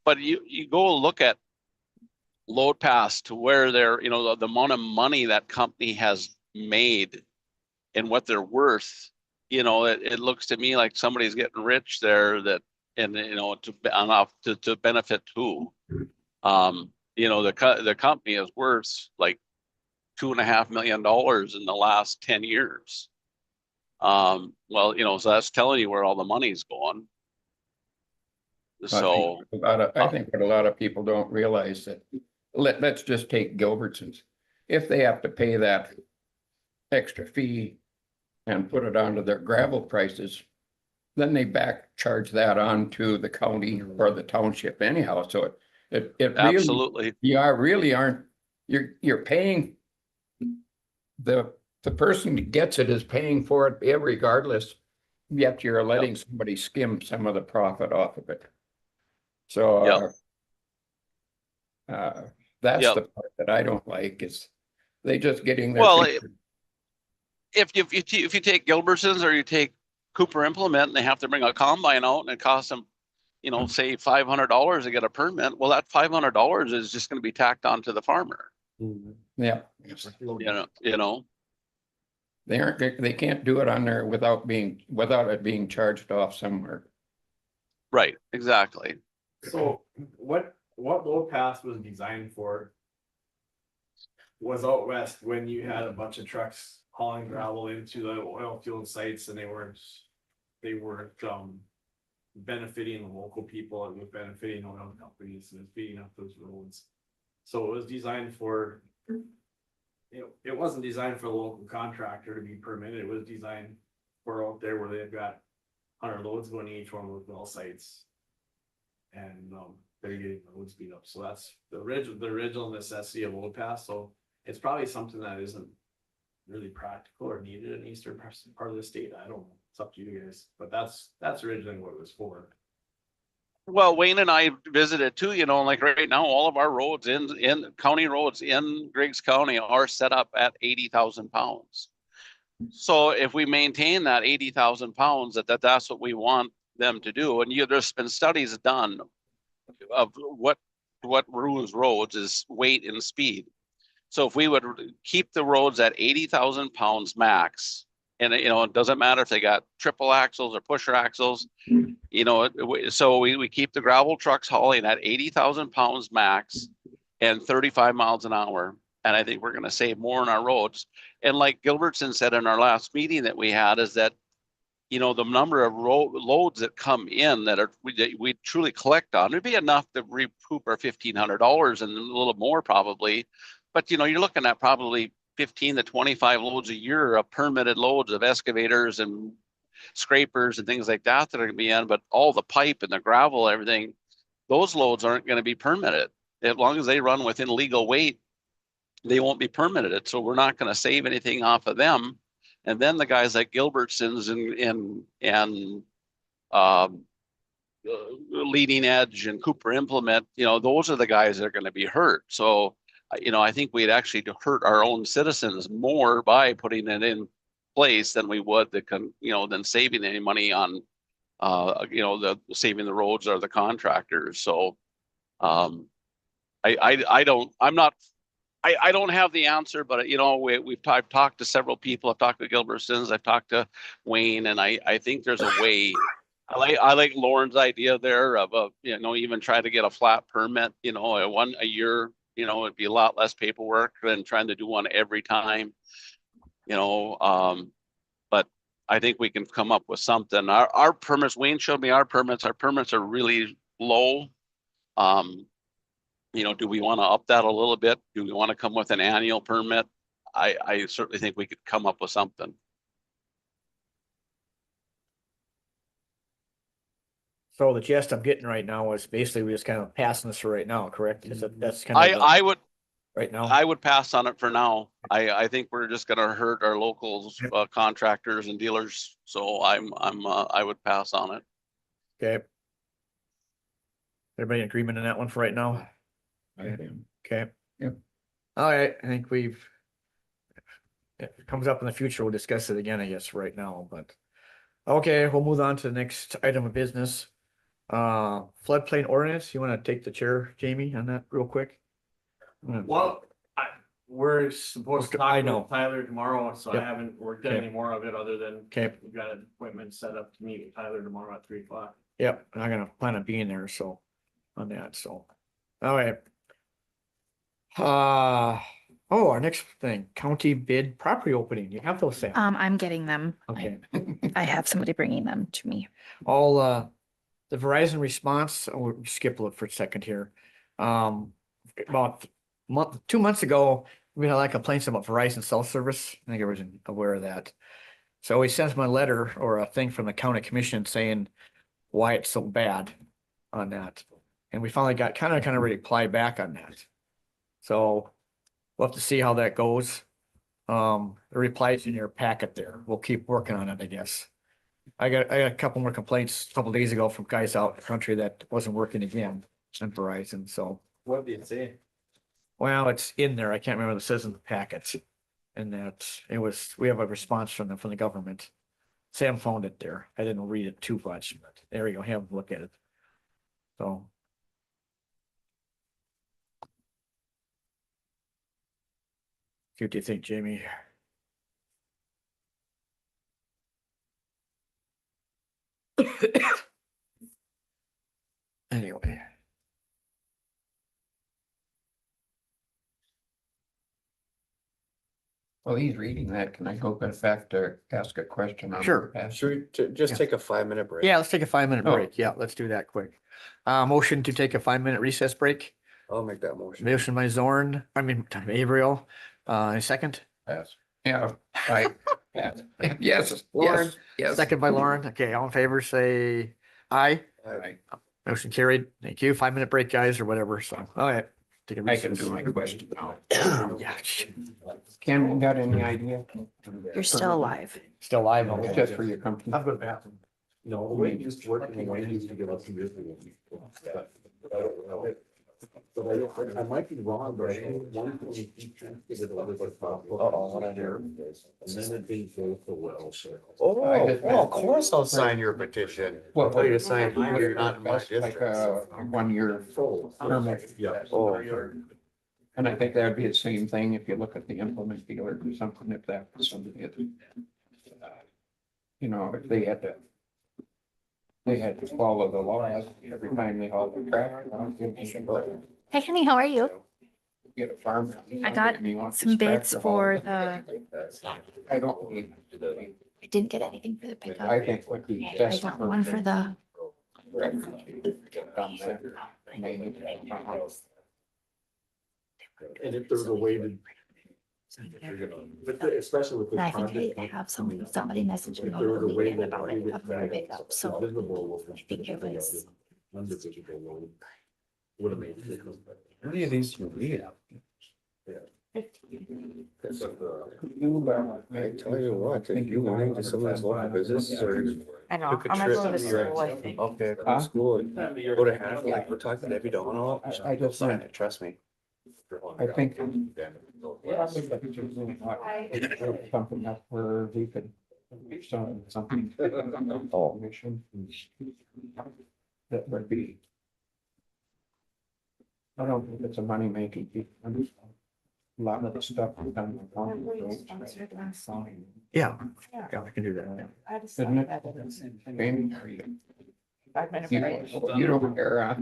but you go look at load pass to where they're, the amount of money that company has made and what they're worth. It looks to me like somebody's getting rich there, to benefit who, the company is worth like $2.5 million in the last 10 years. So that's telling you where all the money's going. So I think what a lot of people don't realize that, let's just take Gilbertson's. If they have to pay that extra fee and put it onto their gravel prices, then they back charge that on to the county or the township anyhow. So it really, absolutely, you're paying, the person that gets it is paying for it regardless, yet you're letting somebody skim some of the profit off of it. So that's the part that I don't like, is they just getting their if you take Gilbertson's or you take Cooper Implement, and they have to bring a combine out, and it costs them, say $500 to get a permit. Well, that $500 is just going to be tacked on to the farmer. Yeah. They can't do it on there without it being charged off somewhere. Right, exactly. So what low pass was designed for was out west, when you had a bunch of trucks hauling gravel into the oil field sites, and they weren't benefiting the local people. It was benefiting oil companies and speeding up those roads. So it was designed for, it wasn't designed for the local contractor to be permitted. It was designed for out there where they've got 100 loads going to each one of those well sites, and they're getting the road speed up. So that's the original necessity of load pass. So it's probably something that isn't really practical or needed in the eastern part of the state. I don't know. It's up to you guys, but that's originally what it was for. Well, Wayne and I visited too, like right now, all of our roads in county roads in Griggs County are set up at 80,000 pounds. So if we maintain that 80,000 pounds, that's what we want them to do. And there's been studies done of what ruins roads is weight and speed. So if we would keep the roads at 80,000 pounds max, and it doesn't matter if they got triple axles or pusher axles, so we keep the gravel trucks hauling at 80,000 pounds max and 35 miles an hour. And I think we're going to save more on our roads. And like Gilbertson said in our last meeting that we had, is that, the number of loads that come in that we truly collect on, it'd be enough to recoup our $1,500 and a little more probably. But, you're looking at probably 15 to 25 loads a year of permitted loads of excavators and scrapers and things like that are going to be in. But all the pipe and the gravel, everything, those loads aren't going to be permitted. As long as they run within legal weight, they won't be permitted. So we're not going to save anything off of them. And then the guys like Gilbertson's and Leading Edge and Cooper Implement, those are the guys that are going to be hurt. So, I think we'd actually hurt our own citizens more by putting it in place than we would than saving any money on, saving the roads or the contractors. So, I don't have the answer, but I've talked to several people. I've talked to Gilbertsons, I've talked to Wayne, and I think there's a way. I like Lauren's idea there of even try to get a flat permit, a year, it'd be a lot less paperwork than trying to do one every time, but I think we can come up with something. Our permits, Wayne showed me our permits are really low. Do we want to up that a little bit? Do we want to come with an annual permit? I certainly think we could come up with something. So the gist I'm getting right now is basically we're just kind of passing this for right now, correct? That's kind of I would right now. I would pass on it for now. I think we're just going to hurt our locals, contractors and dealers. So I would pass on it. Okay. Everybody in agreement on that one for right now? Okay. Yep. All right, I think if it comes up in the future, we'll discuss it again, I guess, right now, but. Okay, we'll move on to the next item of business. Floodplain ordinance, you wanna take the chair, Jamie, on that real quick? Well, we're supposed to I talk know. with Tyler tomorrow, so I Yep. haven't worked on Okay. any more of it other than Okay, we've got an appointment set up to meet with Tyler tomorrow at 3:00. yep, I'm gonna plan on being there, so, on that, so. All right. Our next thing, county bid property opening, you have those, Sam? I'm getting them. Okay. I have somebody bringing them to me. All, the Verizon response, we'll skip a look for a second here. About 2 months ago, we had a lot of complaints about Verizon cell service. I think I wasn't aware of that. So he sends me a letter or a thing from the county commission saying why it's so bad on that. And we finally got kind of reply back on that. So we'll have to see how that goes. The replies in your packet there. We'll keep working on it, I guess. I got a couple more complaints a couple days ago from guys out in the country that wasn't working again on Verizon, so. What did it say? Well, it's in there. I can't remember what it says in the packets. And that we have a response from the government. Sam found it there. I didn't read it too much, but there you go. Have a look at it. So. See what you think, Jamie? Anyway. While he's reading that, can I go back to ask a question? on Sure. that? Should we just Yeah. take a 5-minute break? Yeah, let's take a 5-minute Oh. break. Yeah, let's do that quick. Motion to take a 5-minute recess break. I'll make that motion. Motion by Averill. A second? Pass. Yeah, I, pass. Yes, Lauren, yes, yes. Second by Lauren. Okay, all in favor, say aye. Right. Motion carried. Thank you. 5-minute break, guys, or whatever. So, all right. Take a I can recess. do my question now. Yeah, Ken, you got any idea? You're still alive. still live. Just for your company? I'll go to the bathroom. No, we used to work in the way, used to give us some But I might be wrong, but I think one point he is it over the top. what I hear. And then it didn't go for well, so. Oh, of course I'll sign your petition. I'll tell you to sign mine, you're not in my That's like district. a 1 year permit. Yeah. Oh. And I think that'd be the same thing if you look at the implement dealer or something, if that was somebody that, you know, if they had to follow the laws every time they haul the tractor. Hey, honey, how are you? Get a farm. I got some bids for the, I don't need. I didn't get anything for the pickup. I think what the I best. got one for the, And if there's a way to. Especially with this and I think project. I have somebody messaged me If there was a way on that about we it would up for have pickup, a so visible I think it was, Undivisible road. Would have made. it. How many of these you read? I tell you what, if you went into some of these local businesses or I know, took a I'm gonna trip go to to your, school, I think. okay, go to school and go to half, like, we're talking to Debbie Dono. I just sign it, trust me. I think. Something up where we could. Something. Oh. Mission. That would be. I don't think it's a money making. A lot of the stuff. we've done with county roads. Yeah, yeah, I can do that. Isn't it? Jamie, are you? You don't care.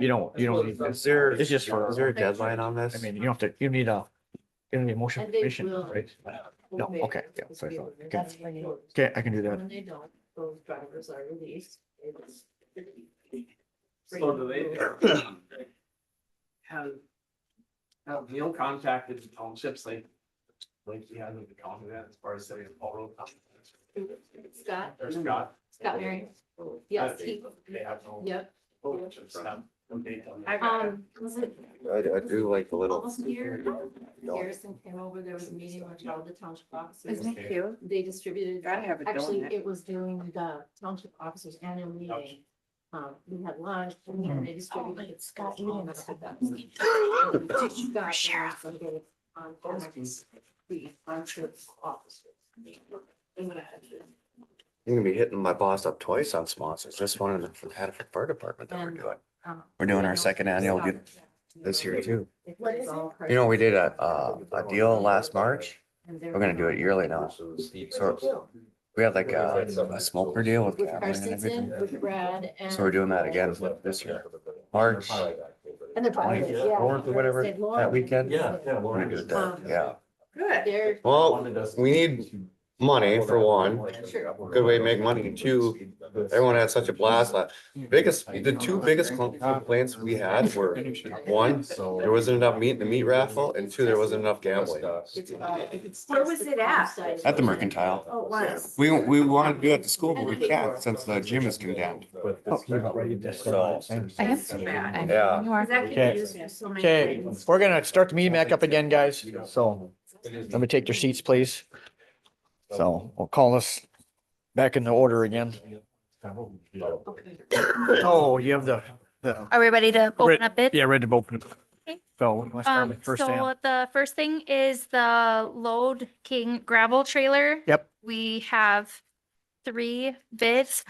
You don't need this. Is there, It's just for, is there a deadline on this? I mean, you don't have to, you need a motion And for they permission, will. right? No, okay, yeah, so I thought, okay. That's when you. Okay, I can do that. When they don't, those drivers are released. It's- So do they? Have Neil contacted the townships like he has with the county that as far as setting up all road? Scott, Or Scott? Scott Marion. Yes, he, They have no. yep. Just have no date on it. Was it I do like the little. almost a year? Garrison came over, there was a meeting with all the township officers. Isn't it cute? They distributed, Gotta have a actually, donut. it was during the township officers annual meeting. We had lunch and they distributed. Scott, you didn't say that. For sheriff. Township officers. You're gonna be hitting my boss up twice on sponsors. This one and the Haddon Fire Department that we're doing. We're doing our second annual this year too. You know, we did a deal last March. We're gonna do it yearly now. So we had like a smoker deal with With Cameron and Carstensen, everything. with Brad and. So we're doing that again this year. March And they're probably, yeah. 4th or whatever, Said Lauren. that weekend. Yeah, yeah. We're gonna do it that, yeah. Good. They're. Well, we need money for one. Sure. Good way to make money. Two, everyone had such a blast. The two biggest complaints we had were, one, there wasn't enough meat in the meat raffle, and two, there wasn't enough gambling. Where was it at? At the Mercantile. Oh, it was. We wanted to do it at the school, but we can't since the gym is condemned. Oh, you're not ready to start. I am. Yeah. You are. That Okay. confused me so many Okay, things. we're gonna start the meeting back up again, guys. So let me take your seats, please. So we'll call us back into order again. Oh, you have the, Are we ready to open Re- up bids? yeah, ready to open. Okay. So we want to start with first So Sam. the first thing is the Load King gravel trailer. Yep. We have 3 bids.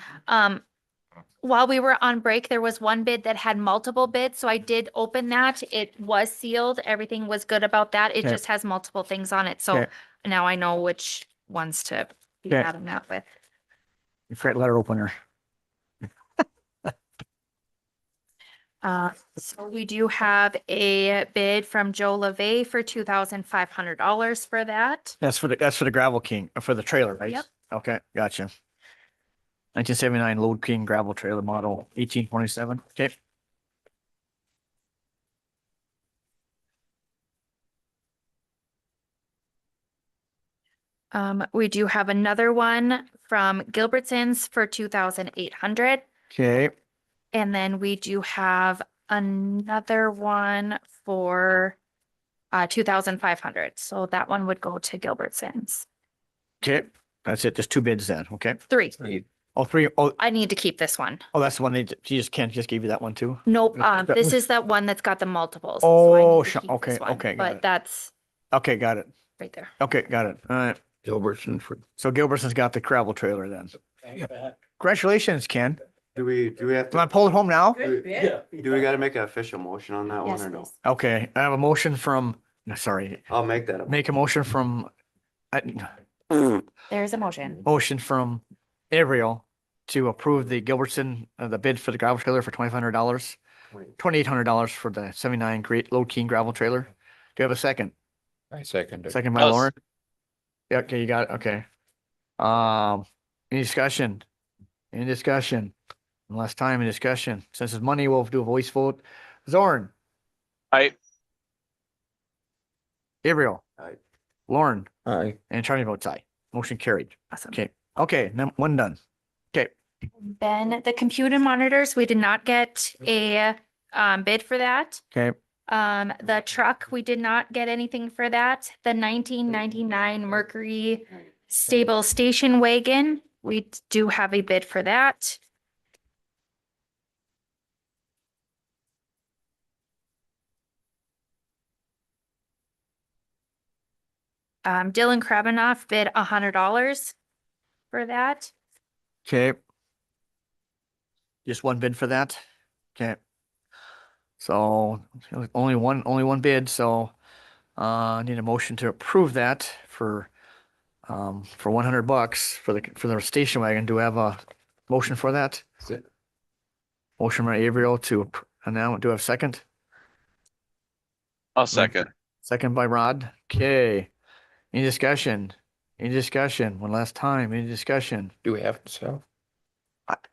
While we were on break, there was one bid that had multiple bids, so I did open that. It was sealed. Everything was good about that. It Okay. just has multiple things on it, so Okay. now I know which ones to be Okay. adding that with. Your freight letter opener. So we do have a bid from Joe LeVay for $2,500 for that. That's for the gravel king, for the trailer, right? Yep. Okay, gotcha. 1979 Load King gravel trailer model 1827. Okay. We do have another one from Gilbertson's for 2,800. Okay. And then we do have another one for 2,500. So that one would go to Gilbertson's. Okay. That's it. Just 2 bids then. Okay. 3. Oh, three, oh, I need to keep this one. oh, that's the one she just can't just give you that one too? Nope, That this was- is that one that's got the multiples. so I need Oh, to keep okay, this one, okay, got But it. that's Okay, got it. right there. Okay, got it. All right. Gilbertson for. So Gilbertson's got the gravel trailer then. Congratulations, Ken. Do we have Do I pull it home now? do we gotta make an official motion on that one Yes, or no? please. Okay, I have a motion from, no, sorry, I'll make that. make a motion from, There's a motion. motion from Ariel to approve the Gilbertson, the bid for the gravel trailer for $2,500, $2,800 for the 79 Great Low Keen gravel trailer. Do you have a second? I second it. Second by Yes. Lauren? Yeah, okay, you got it, okay. Any discussion? Any discussion? One last time, any discussion? Since it's money, we'll do a voice vote. Zorn, I, Ariel. Aye. Lauren, Aye. and Charlie votes aye. Motion carried. Awesome. Okay, okay, one done. Okay, Then the computer monitors, we did not get a bid for that. okay, The truck, we did not get anything for that. The 1999 Mercury Stable Station Wagon, we do have a bid for that. Dylan Krabanoff bid $100 for that. okay. Just one bid for that? Okay. So only one bid, so I need a motion to approve that for $100 for the station wagon. Do we have a motion for that? Motion by Averill and now do I have a second? I'll second. Second by Rod. Okay. Any discussion? Any discussion? One last time, any discussion? Do we have to sell?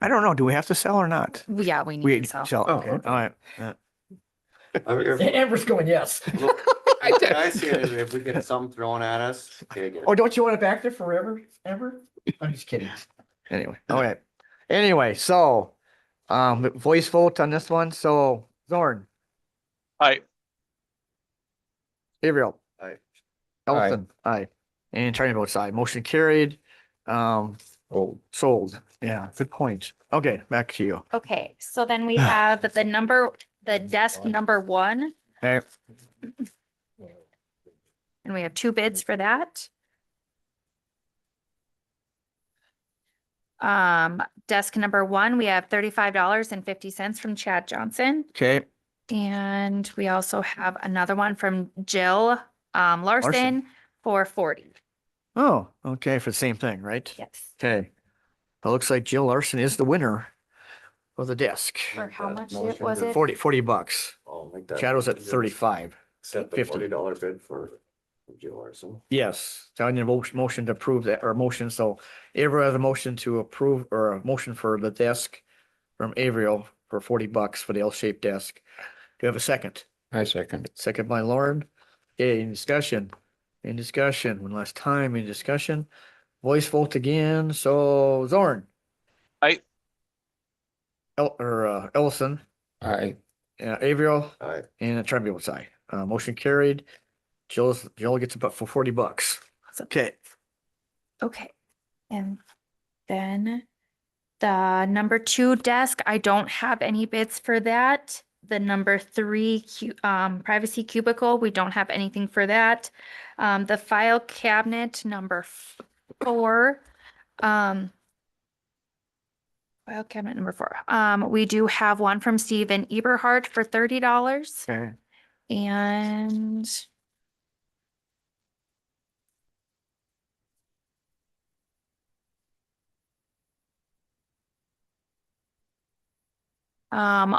I don't know. Do we have to sell or not? Yeah, we We need to sell. sell. Oh, Okay, okay. all right. Amber's going yes. I see it, if we get some thrown at us, okay, get it. Oh, don't you want it back there forever, ever? I'm just kidding. Anyway, all right. Anyway, so, voice vote on this one. So Zorn, I, Averill. Aye. Ellison, aye. And Charlie votes aye. Motion carried. Oh, Sold. Yeah, good point. Okay, back to you. Okay, so then we have the desk number 1, Okay, and we have 2 bids for that. Desk number 1, we have $35.50 from Chad Johnson. okay, And we also have another one from Jill Larson for 40. oh, okay, for the same thing, right? Yes. Okay. It looks like Jill Larson is the winner of the desk. For how much Motion was to it? 40 bucks. I'll make that. Chad was at motion. 35. Accept the 50. $40 bid for Joe Larson. Yes, so I need a motion to approve that, or motion, so Averill has a motion to approve, or a motion for the desk from Averill for $40 for the L-shaped desk. Do you have a second? I second it. Second by Lauren. Okay, any discussion? Any discussion? One last time, any discussion? Voice vote again, so Zorn. I, Ellison, Aye. Averill, Aye. and Charlie votes aye. Motion carried. Jill gets about for $40. Okay, Okay. And then the number 2 desk, I don't have any bids for that. The number 3 privacy cubicle, we don't have anything for that. The file cabinet number 4, file cabinet number 4. We do have one from Steven Eberhard for $30. okay, And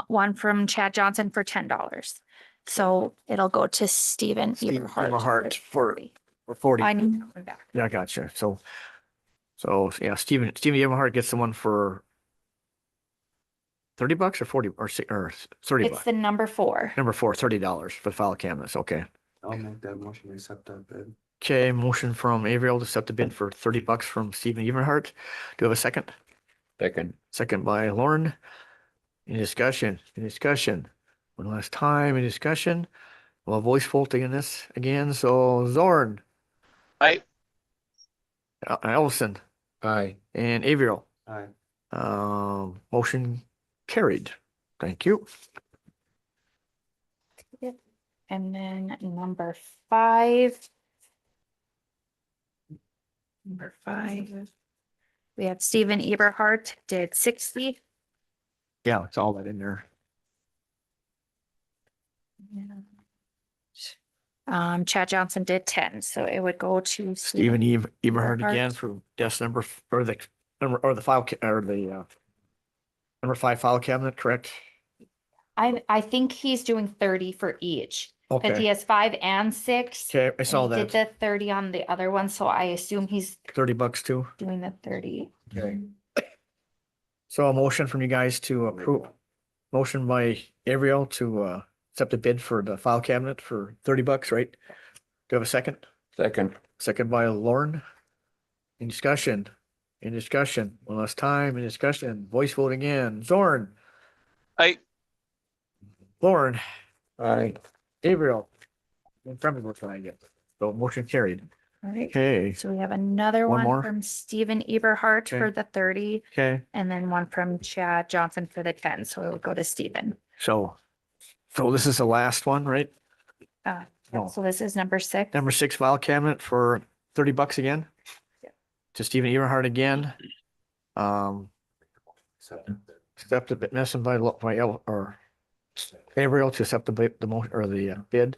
one from Chad Johnson for $10. So it'll go to Steven Steve Eberhard. Eberhard for 40. 40. I need that one back. Yeah, I gotcha. So yeah, Steven Eberhard gets the one for $30 or 40 or 30 It's bucks. the number 4. Number 4, $30 for the file cabinets. Okay. I'll make that motion, to accept that bid. Okay, motion from Averill to accept the bid for $30 from Steven Eberhard. Do you have a second? Second. Second by Lauren. Any discussion? Any discussion? One last time, any discussion? Well, voice voting in this again. So Zorn, I, Ellison, Aye. and Averill. Aye. Motion carried. Thank you. And then number 5. Number 5. We have Stephen Eberhart did 60. Yeah, it's all that in there. Chad Johnson did 10, so it would go to Stephen Eberhard Eberhard. again for desk number, or the number, or the file, or the number 5 file cabinet, correct? I think he's doing 30 for each. Because he Okay, has 5 and 6. okay, I and saw he did that. the 30 on the other one, so I assume he's $30 too. doing the 30. Okay. So a motion from you guys to approve, motion by Ariel to accept a bid for the file cabinet for $30, right? Do you have a second? Second. Second by Lauren. In discussion, in discussion, one last time, in discussion, voice vote again. Zorn, I, Lauren, Aye. Gabriel. In front of me, what I get? So motion carried. All right. Okay, So we have another One one more? from Stephen Eberhart for Okay. the 30, okay, and then one from Chad Johnson for the 10. So it would go to Stephen. so this is the last one, right? No. So this is number 6. Number 6 file cabinet for $30 again. Yep. To Stephen Eberhard again. Accept the bid, messing by, or Gabriel to accept the bid, the motion, or the bid.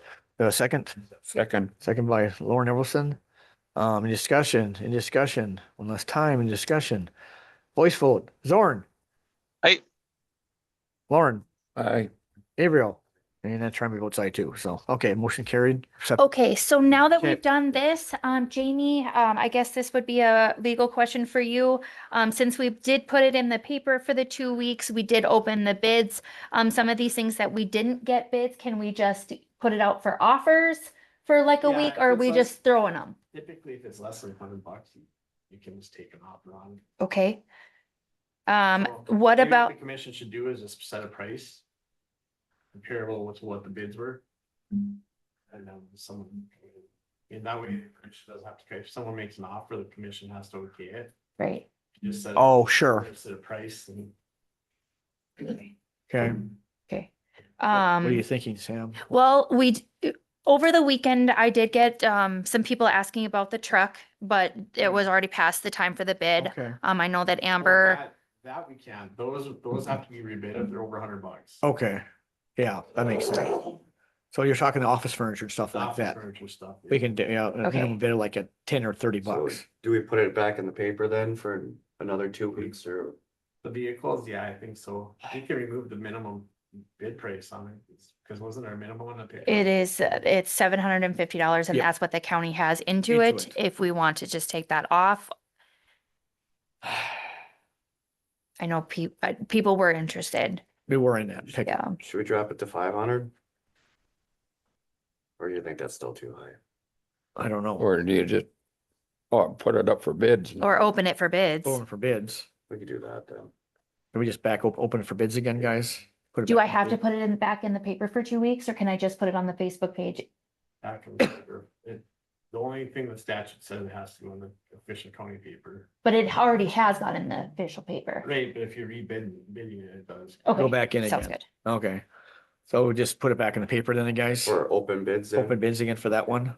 Second, Second. second by Lauren Evelson. In discussion, one last time in discussion. Voice vote, Zorn. Aye. Lauren, Aye. Gabriel, and then Tremby votes aye too. So, okay, motion carried. Accept- Okay, so now that Okay. we've done this, Jamie, I guess this would be a legal question for you. Since we did put it in the paper for the 2 weeks, we did open the bids. Some of these things that we didn't get bids, can we just put it out for offers for like a Yeah, week, if or are it's we less- just throwing them? Typically, if it's less than $100, you can just take an offer on. Okay. So What maybe about, The commission should do is just set a price. Comparable with what the bids were. And someone, in that way, the commission doesn't have to, if someone makes an offer, the commission has to okay it. right? Just set. Oh, sure. Set a price and. Okay, Okay. what are you Um, thinking, Sam? well, over the weekend, I did get, some people asking about the truck, but it was already past the time for the bid. Okay, I know that Well, Amber, that we can't, those have to be rebid if they're over $100. okay, yeah, that makes sense. So you're talking the office furniture and stuff like Office that. furniture stuff. We can do, yeah, a Okay. minimum bid of like a 10 or So $30. do we put it back in the paper then for another 2 weeks or? The vehicles, yeah, I think so. You can remove the minimum bid price on it, because wasn't there a minimum on the paper? it's $750, and Yep. that's what the county has into Into it. it. If we want to just take that off. I know people were interested. We were in that. Pick- Yeah. Should we drop it to 500? Or do you think that's still too high? I don't know. Or do you just, put it up for bids? Or open it for bids. Open for bids. We could do that then. Can we just open it for bids again, guys? Put it Do back I in have to bid. put it back in the paper for 2 weeks, or can I just put it on the Facebook page? Back in the paper. The only thing the statute says it has to go in the official county paper. But it already has got in the official paper. Right, but if you bidding it, it does. Okay. back in Sounds again. good. Okay. So we'll just put it back in the paper then, guys. Or open bids then? Open bids again for that one.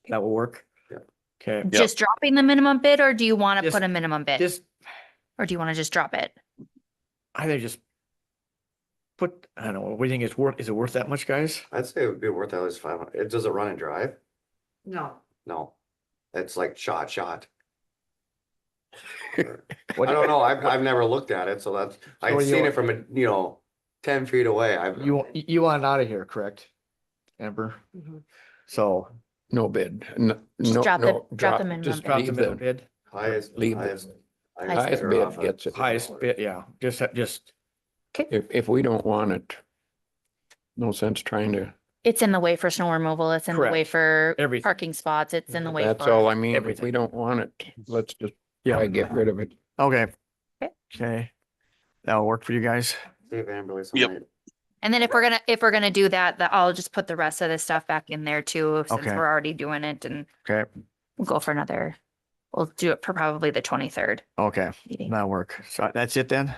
That will work. Yeah. Okay. Just dropping the minimum bid, or do you want to Just- put a minimum bid? Just, Or do you want to just drop it? I think just put, I don't know, what do you think it's worth? Is it worth that much, guys? I'd say it would be worth at least 500. Does it run and drive? No. No. It's like shot. What- I don't know. I've never looked at it, so that's, I've So seen you- it from 10 feet away. You want it out of here, correct? Amber? Mhm. So No bid. Just drop the just minimum drop bid. the minimum bid. Highest, Leave it. highest. Highest bidder bid off of- gets it. Highest bid, yeah, just, If we don't want it, no sense trying to, It's in the way for snow removal. It's in the way Correct. for Everything. parking spots. It's in the way that's for. all I mean. If everything. we don't want it, let's just yeah, try get rid of it. okay. Okay. Okay. That'll work for you guys? Save Amberley some Yep. money. And then if we're gonna do that, I'll just put the rest of the stuff back in there too, since Okay. we're already doing it, and Okay. we'll go for another We'll do it for probably the 23rd Okay, meeting. that'll work. So that's it then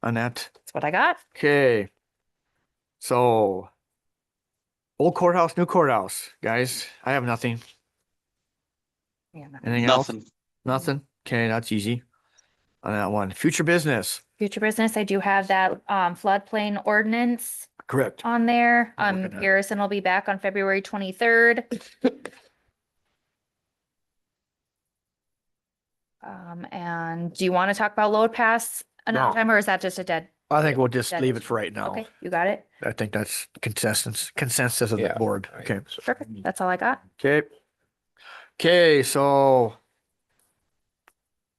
on that. That's what I got. Okay. So old courthouse, new courthouse, guys, I have nothing. Yeah. Anything else? Nothing. Nothing? Okay, that's easy. On that one. Future business. Future business, I do have that floodplain ordinance Correct. on there. I'm looking at it. Garrison will be back on February 23rd. And do you want to talk about load pass another No. time, or is that just a dead? I think we'll just dead leave it issue? for right now. Okay, you got it. I think that's consensus of the Yeah. board. Okay. Perfect. That's all I got. Okay. Okay, so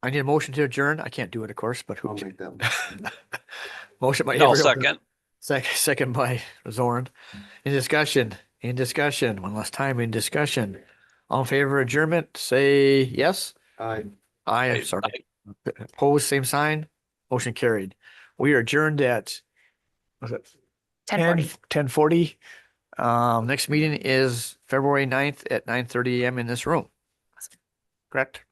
I need a motion to adjourn. I can't do it, of course, but who? I'll make that. Motion by No, Averill. second. Second by Zorn. In discussion, one last time in discussion. All in favor of adjournment, say yes. Aye. Aye, Aye. sorry. Opposed, same sign. Motion carried. We are adjourned at, was it 10:40. 10:40. Next meeting is February 9th at 9:30 AM in this room. Correct?